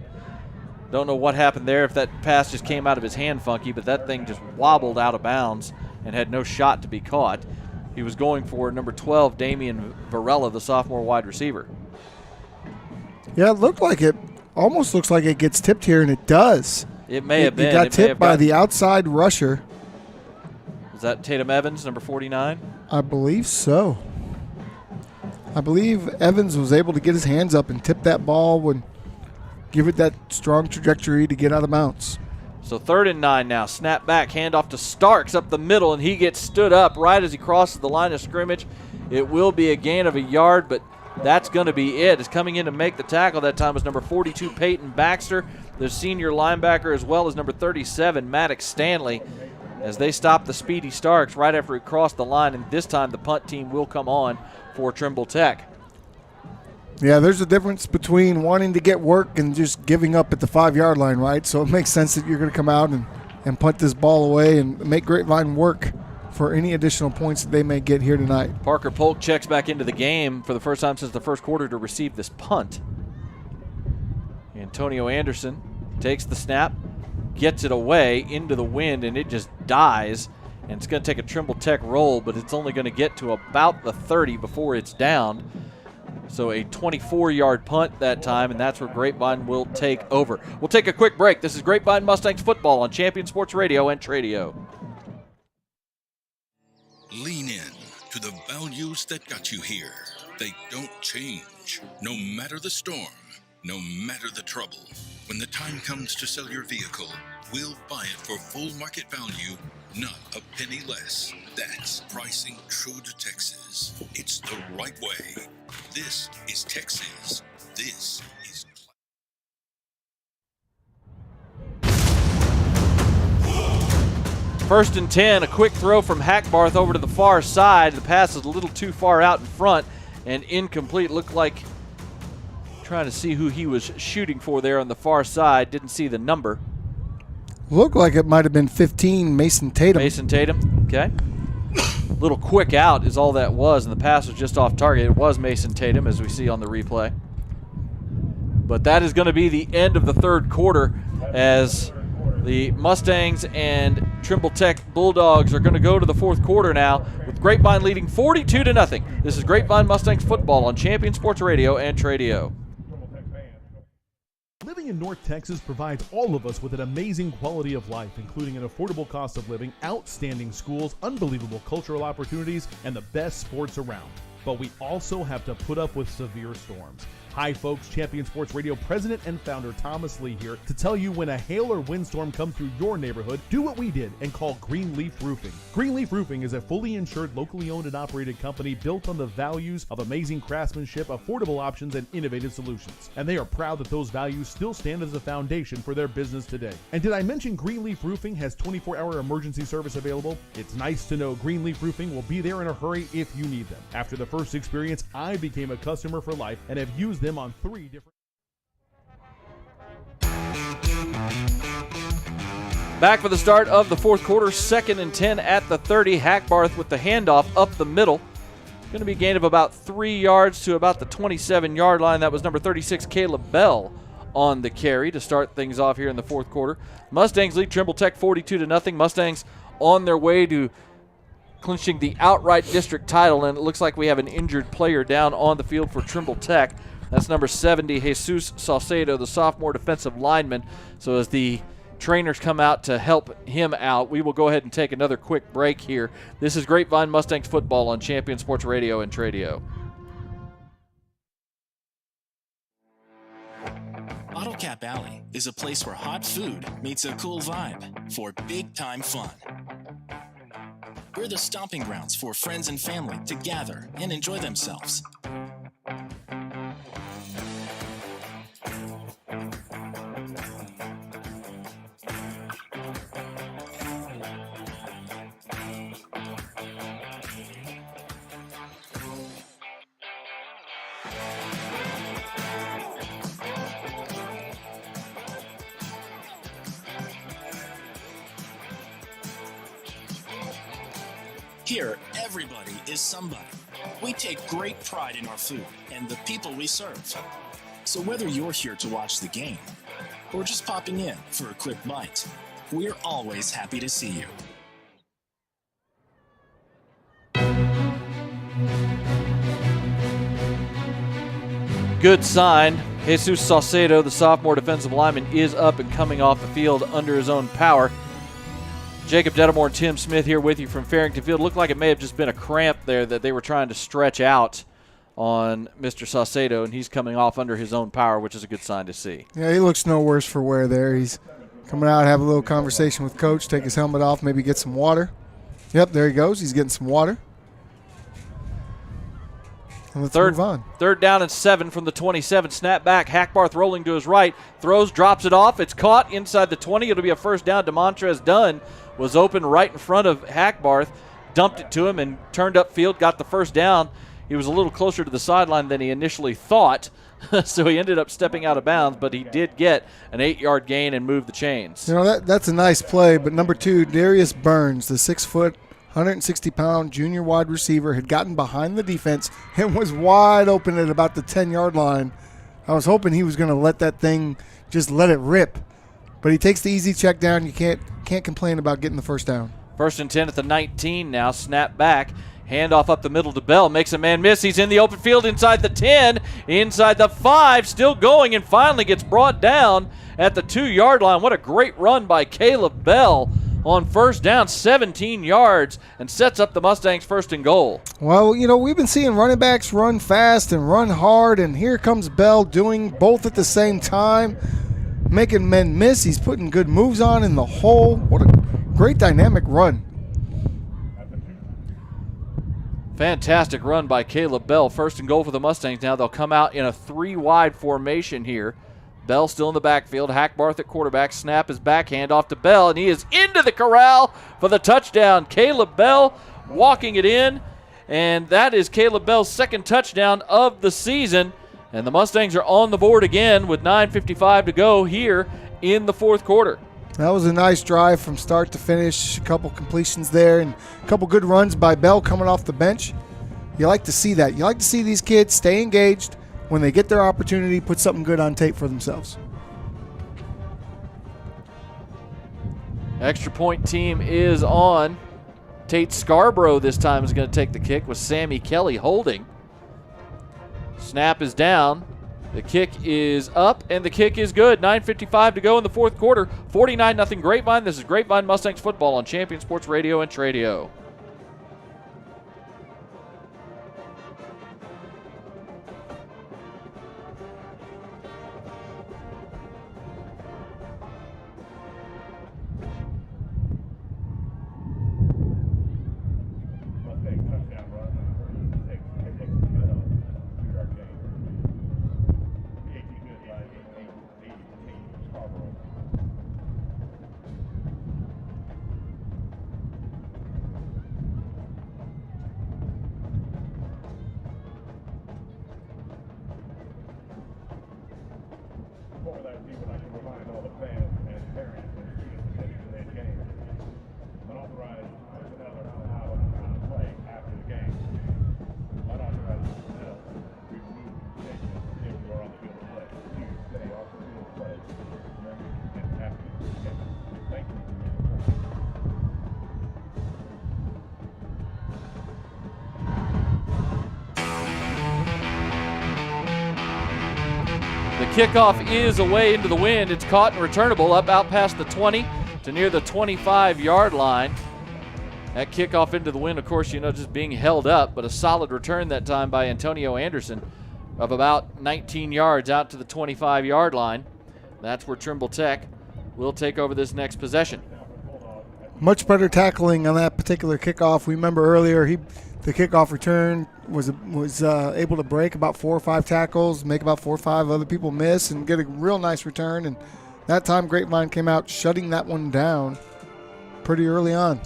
Speaker 1: Don't know what happened there, if that pass just came out of his hand funky, but that thing just wobbled out of bounds and had no shot to be caught. He was going for number 12, Damian Varela, the sophomore wide receiver.
Speaker 6: Yeah, it looked like it. Almost looks like it gets tipped here, and it does.
Speaker 1: It may have been.
Speaker 6: He got tipped by the outside rusher.
Speaker 1: Is that Tatum Evans, number 49?
Speaker 6: I believe so. I believe Evans was able to get his hands up and tip that ball and give it that strong trajectory to get out of bounds.
Speaker 1: So 3rd and 9 now. Snap back, handoff to Starks up the middle, and he gets stood up right as he crosses the line of scrimmage. It will be a gain of a yard, but that's going to be it. Is coming in to make the tackle that time was number 42, Peyton Baxter, the senior linebacker, as well as number 37, Maddox Stanley, as they stop the speedy Starks right after he crossed the line, and this time the punt team will come on for Trimble Tech.
Speaker 6: Yeah, there's a difference between wanting to get work and just giving up at the 5-yard line, right? So it makes sense that you're going to come out and punt this ball away and make Grapevine work for any additional points that they may get here tonight.
Speaker 1: Parker Polk checks back into the game for the first time since the first quarter to receive this punt. Antonio Anderson takes the snap, gets it away into the wind, and it just dies. And it's going to take a Trimble Tech roll, but it's only going to get to about the 30 before it's down. So a 24-yard punt that time, and that's where Grapevine will take over. We'll take a quick break. This is Grapevine Mustangs football on Champion Sports Radio and Tradio.
Speaker 20: Lean in to the values that got you here. They don't change, no matter the storm, no matter the trouble. When the time comes to sell your vehicle, we'll buy it for full market value, not a penny less. That's pricing true to Texas. It's the right way. This is Texas. This is...
Speaker 1: First and 10, a quick throw from Hackbarth over to the far side. The pass is a little too far out in front and incomplete. Looked like trying to see who he was shooting for there on the far side. Didn't see the number.
Speaker 6: Looked like it might have been 15, Mason Tatum.
Speaker 1: Mason Tatum, okay. Little quick out is all that was, and the pass was just off target. It was Mason Tatum, as we see on the replay. But that is going to be the end of the third quarter, as the Mustangs and Trimble Tech Bulldogs are going to go to the fourth quarter now, with Grapevine leading 42-0. This is Grapevine Mustangs football on Champion Sports Radio and Tradio.
Speaker 21: Living in North Texas provides all of us with an amazing quality of life, including an affordable cost of living, outstanding schools, unbelievable cultural opportunities, and the best sports around. But we also have to put up with severe storms. Hi folks, Champion Sports Radio President and Founder Thomas Lee here to tell you when a hail or windstorm comes through your neighborhood, do what we did and call Greenleaf Roofing. Greenleaf Roofing is a fully insured, locally owned and operated company built on the values of amazing craftsmanship, affordable options, and innovative solutions. And they are proud that those values still stand as a foundation for their business today. And did I mention Greenleaf Roofing has 24-hour emergency service available? It's nice to know Greenleaf Roofing will be there in a hurry if you need them. After the first experience, I became a customer for life and have used them on 3 different...
Speaker 1: Back for the start of the fourth quarter, 2nd and 10 at the 30. Hackbarth with the handoff up the middle. Going to be a gain of about 3 yards to about the 27-yard line. That was number 36, Caleb Bell, on the carry to start things off here in the fourth quarter. Mustangs lead Trimble Tech 42-0. Mustangs on their way to clinching the outright district title, and it looks like we have an injured player down on the field for Trimble Tech. That's number 70, Jesus Salcedo, the sophomore defensive lineman. So as the trainers come out to help him out, we will go ahead and take another quick break here. This is Grapevine Mustangs football on Champion Sports Radio and Tradio.
Speaker 14: Bottle Cap Alley is a place where hot food meets a cool vibe for big-time fun. We're the stomping grounds for friends and family to gather and enjoy themselves. Here, everybody is somebody. We take great pride in our food and the people we serve. So whether you're here to watch the game or just popping in for a quick bite, we're always happy to see you.
Speaker 1: Good sign Jesus Saucedo, the sophomore defensive lineman, is up and coming off the field under his own power. Jacob Dettamore and Tim Smith here with you from Farrington Field. Looked like it may have just been a cramp there that they were trying to stretch out on Mr. Saucedo, and he's coming off under his own power, which is a good sign to see.
Speaker 6: Yeah, he looks no worse for wear there. He's coming out, have a little conversation with Coach, take his helmet off, maybe get some water. Yep, there he goes. He's getting some water. And let's move on.
Speaker 1: Third down and 7 from the 27. Snap back. Hackbarth rolling to his right. Throws, drops it off. It's caught inside the 20. It'll be a first down. DeMontrez Dunn was open right in front of Hackbarth. Dumped it to him and turned upfield. Got the first down. He was a little closer to the sideline than he initially thought, so he ended up stepping out of bounds, but he did get an 8-yard gain and move the chains.
Speaker 6: You know, that's a nice play, but number 2, Darius Burns, the 6-foot, 160-pound junior wide receiver, had gotten behind the defense and was wide open at about the 10-yard line. I was hoping he was going to let that thing just let it rip, but he takes the easy check down. You can't complain about getting the first down.
Speaker 1: First and 10 at the 19 now. Snap back. Handoff up the middle to Bell. Makes a man miss. He's in the open field inside the 10, inside the 5, still going, and finally gets brought down at the 2-yard line. What a great run by Caleb Bell on first down, 17 yards, and sets up the Mustangs first and goal.
Speaker 6: Well, you know, we've been seeing running backs run fast and run hard, and here comes Bell doing both at the same time, making men miss. He's putting good moves on in the hole. What a great dynamic run.
Speaker 1: Fantastic run by Caleb Bell. First and goal for the Mustangs. Now they'll come out in a 3-wide formation here. Bell still in the backfield. Hackbarth at quarterback. Snap is back. Hand off to Bell, and he is into the corral for the touchdown. Caleb Bell walking it in, and that is Caleb Bell's second touchdown of the season. And the Mustangs are on the board again with 9:55 to go here in the fourth quarter.
Speaker 6: That was a nice drive from start to finish. A couple completions there and a couple good runs by Bell coming off the bench. You like to see that. You like to see these kids stay engaged. When they get their opportunity, put something good on tape for themselves.
Speaker 1: Extra point team is on. Tate Scarborough this time is going to take the kick with Sammy Kelly holding. Snap is down. The kick is up, and the kick is good. 9:55 to go in the fourth quarter. 49-0 Grapevine. This is Grapevine Mustangs football on Champion Sports Radio and Tradio. Kickoff is away into the wind. It's caught and returnable up out past the 20 to near the 25-yard line. That kickoff into the wind, of course, you know, just being held up, but a solid return that time by Antonio Anderson of about 19 yards out to the 25-yard line. That's where Trimble Tech will take over this next possession.
Speaker 6: Much better tackling on that particular kickoff. We remember earlier the kickoff return was able to break about 4 or 5 tackles, make about 4 or 5 other people miss, and get a real nice return. And that time Grapevine came out shutting that one down pretty early on.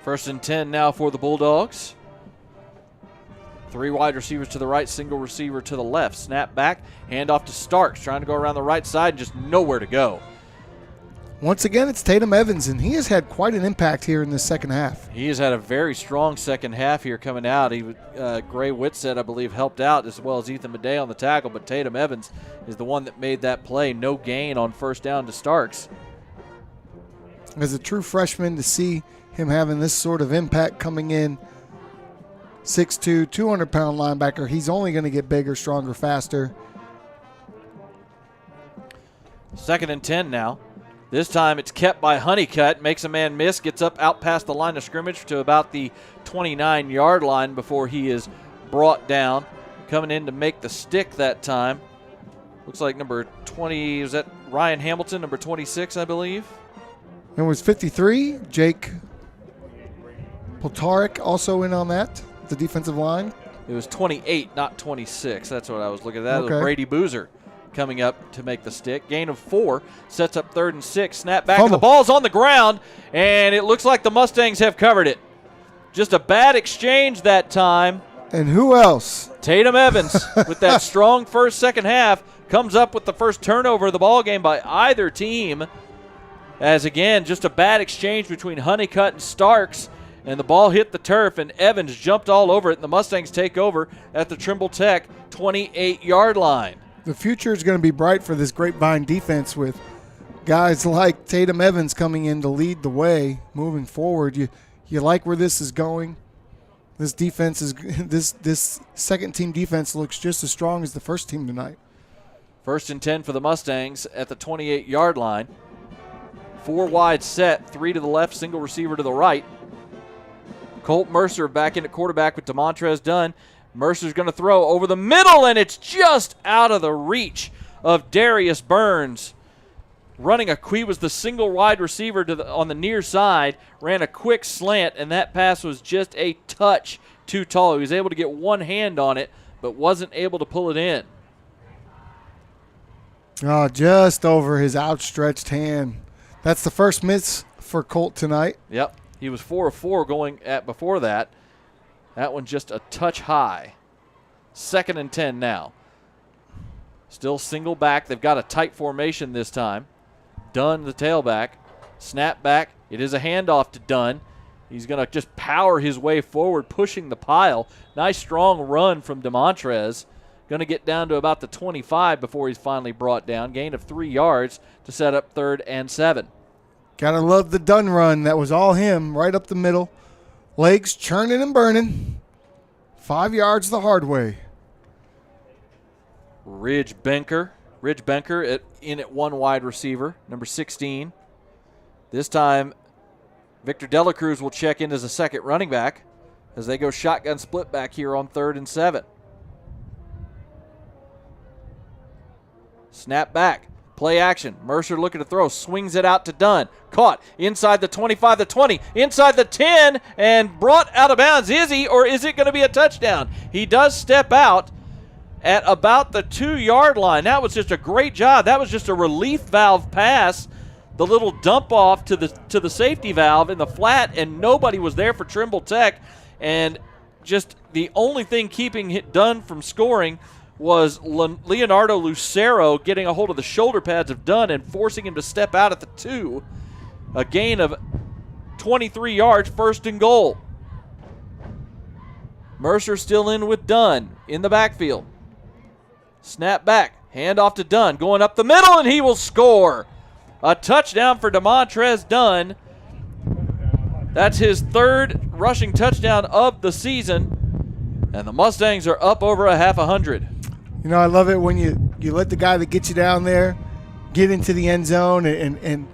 Speaker 1: First and 10 now for the Bulldogs. 3 wide receivers to the right, single receiver to the left. Snap back, hand off to Starks, trying to go around the right side and just nowhere to go.
Speaker 6: Once again, it's Tatum Evans, and he has had quite an impact here in the second half.
Speaker 1: He has had a very strong second half here coming out. Gray Whitsett, I believe, helped out as well as Ethan Madej on the tackle, but Tatum Evans is the one that made that play. No gain on first down to Starks.
Speaker 6: As a true freshman, to see him having this sort of impact coming in, 6'2", 200-pound linebacker, he's only going to get bigger, stronger, faster.
Speaker 1: 2nd and 10 now. This time it's kept by Honeycutt, makes a man miss, gets up out past the line of scrimmage to about the 29-yard line before he is brought down. Coming in to make the stick that time. Looks like number 20, is that Ryan Hamilton, number 26, I believe?
Speaker 6: It was 53. Jake Poltarek also in on that, the defensive line.
Speaker 1: It was 28, not 26. That's what I was looking at. That
Speaker 6: Okay.
Speaker 1: was Brady Boozer coming up to make the stick. Gain of 4, sets up 3rd and 6. Snap back, and the ball's on the ground, and it looks like the Mustangs have covered it. Just a bad exchange that time.
Speaker 6: And who else?
Speaker 1: Tatum Evans with that strong first, second half comes up with the first turnover of the ball game by either team. As again, just a bad exchange between Honeycutt and Starks, and the ball hit the turf, and Evans jumped all over it, and the Mustangs take over at the Trimble Tech 28-yard line.
Speaker 6: The future is going to be bright for this Grapevine defense with guys like Tatum Evans coming in to lead the way moving forward. You like where this is going? This defense is this second team defense looks just as strong as the first team tonight.
Speaker 1: 1st and 10 for the Mustangs at the 28-yard line. 4 wide set, 3 to the left, single receiver to the right. Colt Mercer back in at quarterback with DeMontrez Dunn. Mercer's going to throw over the middle, and it's just out of the reach of Darius Burns. He was the single wide receiver on the near side, ran a quick slant, and that pass was just a touch too tall. He was able to get one hand on it, but wasn't able to pull it in.
Speaker 6: Oh, just over his outstretched hand. That's the first miss for Colt tonight.
Speaker 1: Yep. He was 4 of 4 going at before that. That one just a touch high. 2nd and 10 now. Still single back. They've got a tight formation this time. Dunn, the tailback. Snap back. It is a handoff to Dunn. He's going to just power his way forward, pushing the pile. Nice strong run from DeMontrez. Going to get down to about the 25 before he's finally brought down. Gain of 3 yards to set up 3rd and 7.
Speaker 6: Gotta love the Dunn run. That was all him, right up the middle. Legs churning and burning. 5 yards the hard way.
Speaker 1: Ridge Benker in at 1 wide receiver, number 16. This time, Victor Delacruz will check in as a second running back as they go shotgun split back here on 3rd and 7. Snap back. Play action. Mercer looking to throw. Swings it out to Dunn. Caught inside the 25, the 20, inside the 10, and brought out of bounds. Is he, or is it going to be a touchdown? He does step out at about the 2-yard line. That was just a great job. That was just a relief valve pass. The little dump off to the safety valve in the flat, and nobody was there for Trimble Tech. And just the only thing keeping it Dunn from scoring was Leonardo Lucero getting a hold of the shoulder pads of Dunn and forcing him to step out at the 2. A gain of 23 yards, 1st and goal. Mercer still in with Dunn in the backfield. Snap back, hand off to Dunn, going up the middle, and he will score. A touchdown for DeMontrez Dunn. That's his 3rd rushing touchdown of the season, and the Mustangs are up over a half 100.
Speaker 6: You know, I love it when you let the guy that gets you down there get into the end zone and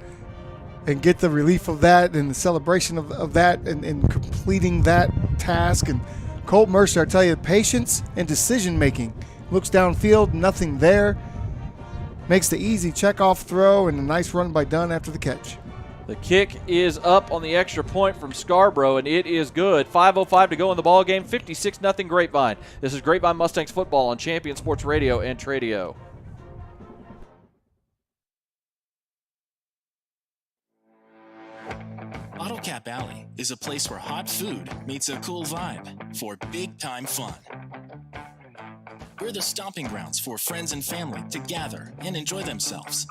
Speaker 6: get the relief of that and the celebration of that and completing that task. And Colt Mercer, I tell you, patience and decision-making. Looks downfield, nothing there. Makes the easy check-off throw and a nice run by Dunn after the catch.
Speaker 1: The kick is up on the extra point from Scarborough, and it is good. 5:05 to go in the ball game. 56-0 Grapevine. This is Grapevine Mustangs football on Champion Sports Radio and Tradio.
Speaker 14: Bottle Cap Alley is a place where hot food meets a cool vibe for big-time fun. We're the stomping grounds for friends and family to gather and enjoy themselves.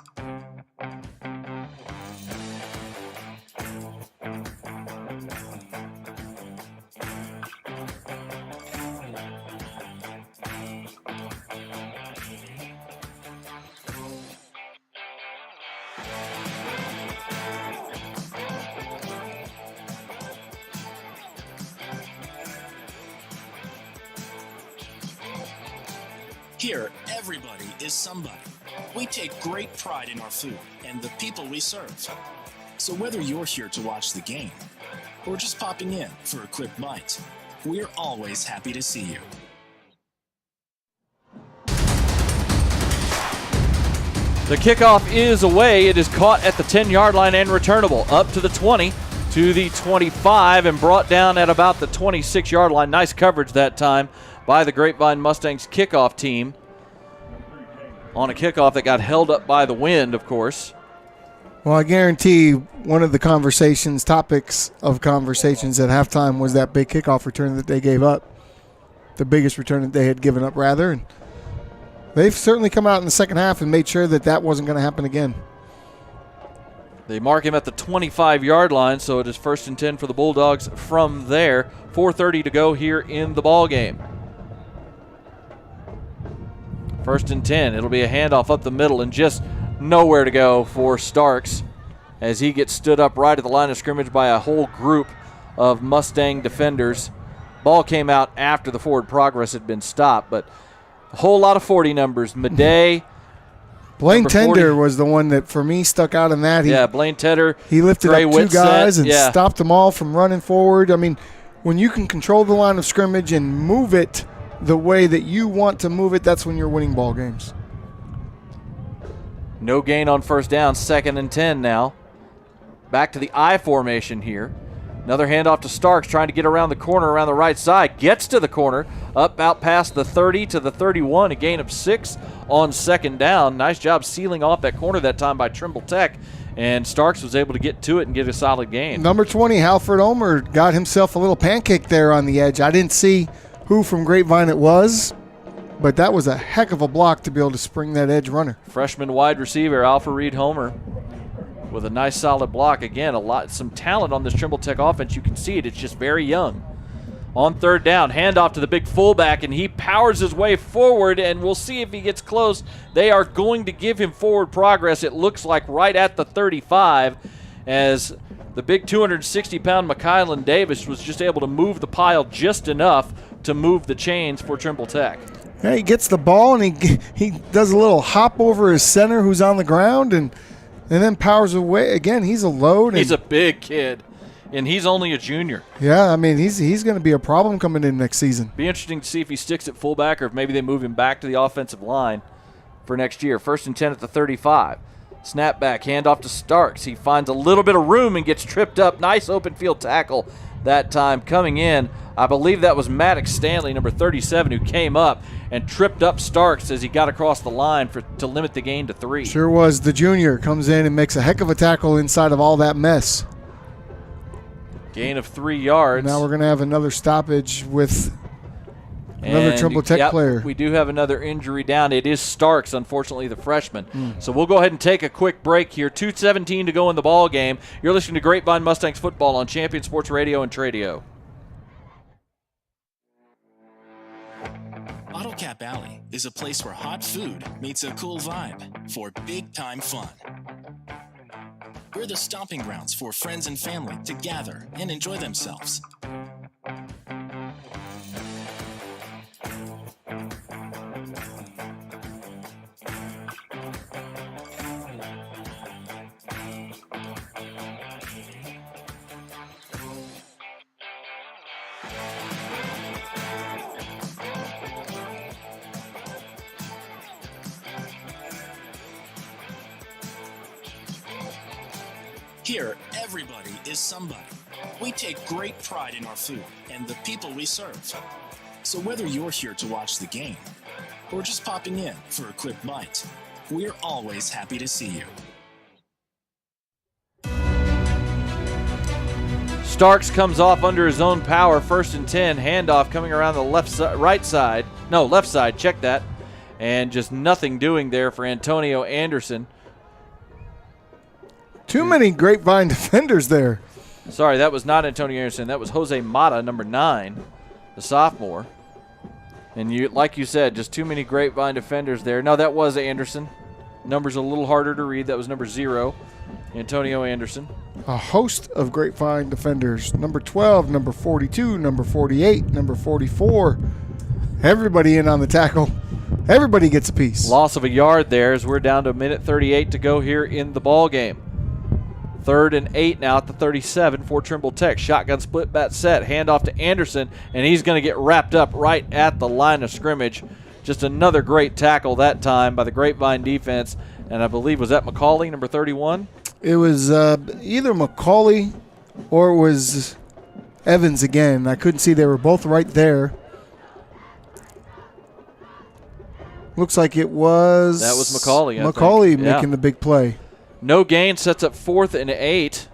Speaker 14: Here, everybody is somebody. We take great pride in our food and the people we serve. So whether you're here to watch the game or just popping in for a quick bite, we're always happy to see you.
Speaker 1: The kickoff is away. It is caught at the 10-yard line and returnable. Up to the 20, to the 25, and brought down at about the 26-yard line. Nice coverage that time by the Grapevine Mustangs kickoff team on a kickoff that got held up by the wind, of course.
Speaker 6: Well, I guarantee one of the topics of conversations at halftime was that big kickoff return that they gave up. The biggest return that they had given up, rather. And they've certainly come out in the second half and made sure that wasn't going to happen again.
Speaker 1: They mark him at the 25-yard line, so it is 1st and 10 for the Bulldogs from there. 4:30 to go here in the ball game. 1st and 10. It'll be a handoff up the middle and just nowhere to go for Starks as he gets stood up right at the line of scrimmage by a whole group of Mustang defenders. Ball came out after the forward progress had been stopped, but a whole lot of 40 numbers. Madej.
Speaker 6: Blaine Tender was the one that, for me, stuck out in that.
Speaker 1: Blaine Tender.
Speaker 6: He lifted up two guys and stopped them all from running forward. I mean, when you can control the line of scrimmage and move it the way that you want to move it, that's when you're winning ball games.
Speaker 1: No gain on 1st down. 2nd and 10 now. Back to the I formation here. Another handoff to Starks, trying to get around the corner around the right side. Gets to the corner, up out past the 30 to the 31. A gain of 6 on 2nd down. Nice job sealing off that corner that time by Trimble Tech. And Starks was able to get to it and get a solid gain.
Speaker 6: Number 20, Halford Omer, got himself a little pancake there on the edge. I didn't see who from Grapevine it was, but that was a heck of a block to be able to spring that edge runner.
Speaker 1: Freshman wide receiver Alpha Reed Homer with a nice solid block. Again, some talent on this Trimble Tech offense. You can see it. It's just very young. On 3rd down, handoff to the big fullback, and he powers his way forward, and we'll see if he gets close. They are going to give him forward progress, it looks like, right at the 35, as the big 260-pound McKylan Davis was just able to move the pile just enough to move the chains for Trimble Tech.
Speaker 6: Yeah, he gets the ball, and he does a little hop over his center who's on the ground, and then powers away. Again, he's a load.
Speaker 1: He's a big kid, and he's only a junior.
Speaker 6: Yeah, I mean, he's going to be a problem coming in next season.
Speaker 1: Be interesting to see if he sticks at fullback or if maybe they move him back to the offensive line for next year. 1st and 10 at the 35. Snap back, handoff to Starks. He finds a little bit of room and gets tripped up. Nice open field tackle that time coming in. I believe that was Maddox Stanley, number 37, who came up and tripped up Starks as he got across the line to limit the gain to 3.
Speaker 6: Sure was. The junior comes in and makes a heck of a tackle inside of all that mess.
Speaker 1: Gain of 3 yards.
Speaker 6: Now we're going to have another stoppage with another Trimble Tech player.
Speaker 1: We do have another injury down. It is Starks, unfortunately, the freshman. So we'll go ahead and take a quick break here. 2:17 to go in the ball game. You're listening to Grapevine Mustangs football on Champion Sports Radio and Tradio.
Speaker 14: Bottle Cap Alley is a place where hot food meets a cool vibe for big-time fun. We're the stomping grounds for friends and family to gather and enjoy themselves. Here, everybody is somebody. We take great pride in our food and the people we serve. So whether you're here to watch the game or just popping in for a quick bite, we're always happy to see you.
Speaker 1: Starks comes off under his own power. 1st and 10. Handoff coming around the left side. Check that. And just nothing doing there for Antonio Anderson.
Speaker 6: Too many Grapevine defenders there.
Speaker 1: Sorry, that was not Antonio Anderson. That was Jose Mata, number 9, the sophomore. And like you said, just too many Grapevine defenders there. No, that was Anderson. Number's a little harder to read. That was number 0, Antonio Anderson.
Speaker 6: A host of Grapevine defenders. Number 12, number 42, number 48, number 44. Everybody in on the tackle. Everybody gets a piece.
Speaker 1: Loss of a yard there as we're down to a minute 38 to go here in the ball game. 3rd and 8 now at the 37 for Trimble Tech. Shotgun split bat set. Handoff to Anderson, and he's going to get wrapped up right at the line of scrimmage. Just another great tackle that time by the Grapevine defense. And I believe, was that McCauley, number 31?
Speaker 6: It was either McCauley or it was Evans again. I couldn't see. They were both right there. Looks like it was...
Speaker 1: That was McCauley, I
Speaker 6: McCauley
Speaker 1: think.
Speaker 6: making the big play.
Speaker 1: No gain, sets up 4th and 8.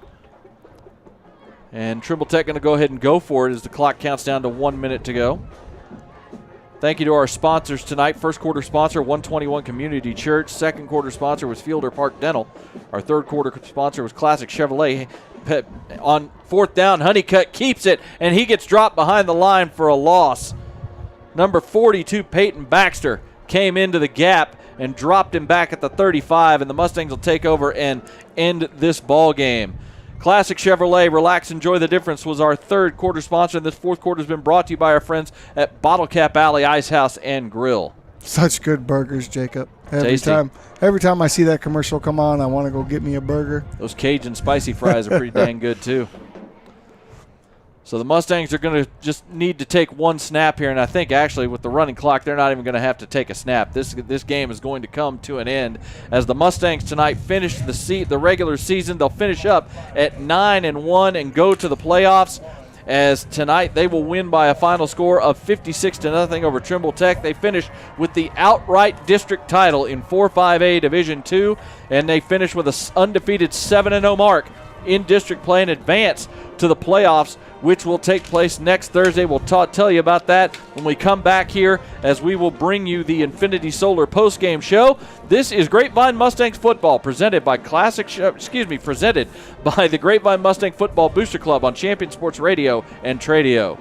Speaker 1: And Trimble Tech going to go ahead and go for it as the clock counts down to 1 minute to go. Thank you to our sponsors tonight. First quarter sponsor, 121 Community Church. Second quarter sponsor was Fielder Park Dental. Our third quarter sponsor was Classic Chevrolet. On 4th down, Honeycutt keeps it, and he gets dropped behind the line for a loss. Number 42, Peyton Baxter, came into the gap and dropped him back at the 35, and the Mustangs will take over and end this ball game. Classic Chevrolet, relax, enjoy the difference, was our third quarter sponsor, and this fourth quarter has been brought to you by our friends at Bottle Cap Alley Ice House and Grill.
Speaker 6: Such good burgers, Jacob.
Speaker 1: Tasty.
Speaker 6: Every time I see that commercial come on, I want to go get me a burger.
Speaker 1: Those Cajun spicy fries are pretty dang good too. So the Mustangs are going to just need to take one snap here, and I think actually with the running clock, they're not even going to have to take a snap. This game is going to come to an end as the Mustangs tonight finish the regular season. They'll finish up at 9-1 and go to the playoffs. As tonight they will win by a final score of 56-0 over Trimble Tech. They finish with the outright district title in 4-5A Division II, and they finish with an undefeated 7-0 mark in district play and advance to the playoffs, which will take place next Thursday. We'll tell you about that when we come back here, as we will bring you the Infinity Solar postgame show. This is Grapevine Mustangs football, presented by presented by the Grapevine Mustang Football Booster Club on Champion Sports Radio and Tradio.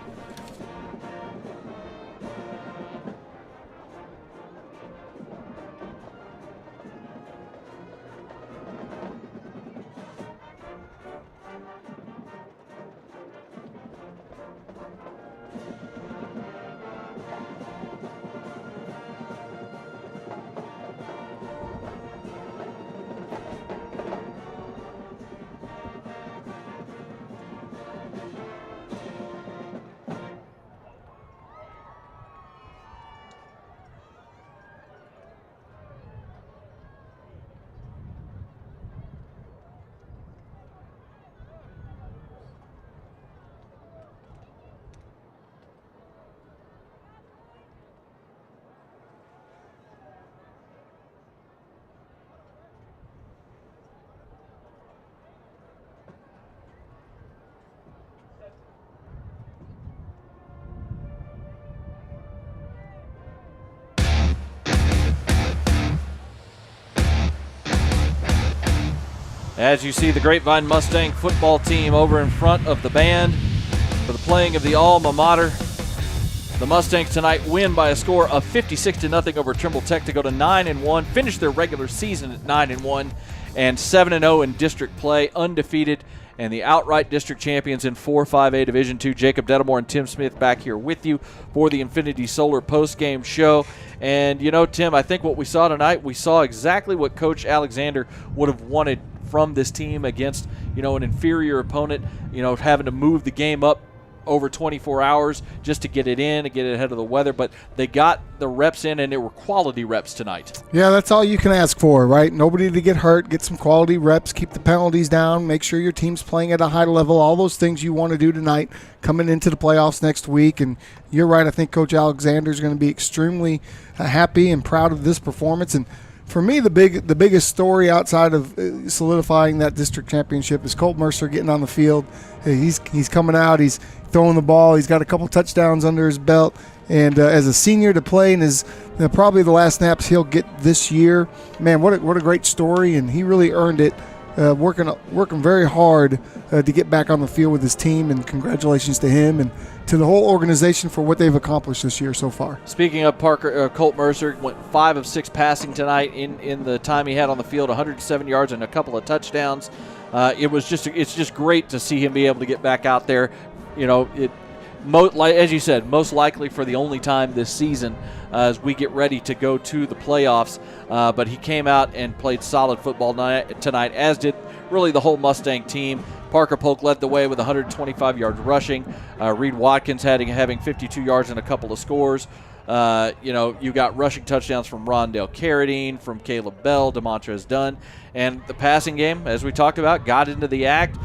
Speaker 1: As you see the Grapevine Mustang football team over in front of the band for the playing of the alma mater. The Mustangs tonight win by a score of 56-0 over Trimble Tech to go to 9-1, finish their regular season at 9-1, and 7-0 in district play, undefeated, and the outright district champions in 4-5A Division II. Jacob Dettelmore and Tim Smith back here with you for the Infinity Solar postgame show. And, you know, Tim, I think what we saw tonight, we saw exactly what Coach Alexander would have wanted from this team against, you know, an inferior opponent, you know, having to move the game up over 24 hours just to get it in and get it ahead of the weather. But they got the reps in, and they were quality reps tonight.
Speaker 6: Yeah, that's all you can ask for, right? Nobody to get hurt, get some quality reps, keep the penalties down, make sure your team's playing at a high level, all those things you want to do tonight coming into the playoffs next week. And you're right, I think Coach Alexander is going to be extremely happy and proud of this performance. And for me, the biggest story outside of solidifying that district championship is Colt Mercer getting on the field. He's coming out. He's throwing the ball. He's got a couple touchdowns under his belt. And as a senior to play in his probably the last snaps he'll get this year, man, what a great story. And he really earned it, working very hard to get back on the field with his team. And congratulations to him and to the whole organization for what they've accomplished this year so far.
Speaker 1: Speaking of Colt Mercer went 5 of 6 passing tonight in the time he had on the field, 107 yards and a couple of touchdowns. It's just great to see him be able to get back out there. You know, as you said, most likely for the only time this season as we get ready to go to the playoffs. But he came out and played solid football tonight, as did really the whole Mustang team. Parker Polk led the way with 125 yards rushing. Reed Watkins having 52 yards and a couple of scores. You got rushing touchdowns from Rondell Carradine, from Caleb Bell, DeMontrez Dunn. And the passing game, as we talked about, got into the act.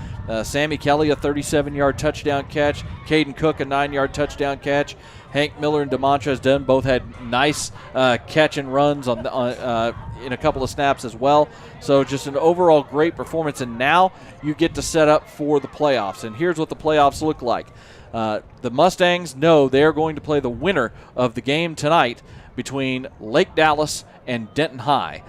Speaker 1: Sammy Kelly, a 37-yard touchdown catch. Caden Cook, a 9-yard touchdown catch. Hank Miller and DeMontrez Dunn both had nice catch and runs in a couple of snaps as well. So just an overall great performance. And now you get to set up for the playoffs. And here's what the playoffs look like. The Mustangs know they're going to play the winner of the game tonight between Lake Dallas and Denton High,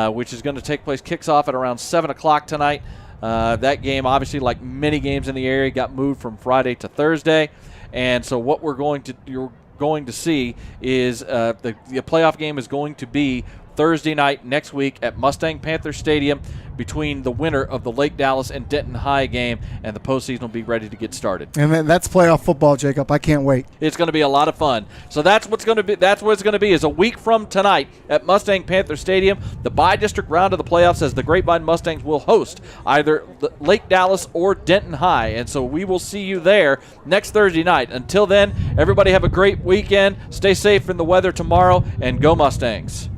Speaker 1: which is going to take place, kicks off at around 7 o'clock tonight. That game, obviously, like many games in the area, got moved from Friday to Thursday. And so what you're going to see is the playoff game is going to be Thursday night next week at Mustang Panther Stadium between the winner of the Lake Dallas and Denton High game, and the postseason will be ready to get started.
Speaker 6: And that's playoff football, Jacob. I can't wait.
Speaker 1: It's going to be a lot of fun. So that's what it's going to be is a week from tonight at Mustang Panther Stadium, the bi-district round of the playoffs, as the Grapevine Mustangs will host either Lake Dallas or Denton High. And so we will see you there next Thursday night. Until then, everybody have a great weekend. Stay safe in the weather tomorrow, and go Mustangs.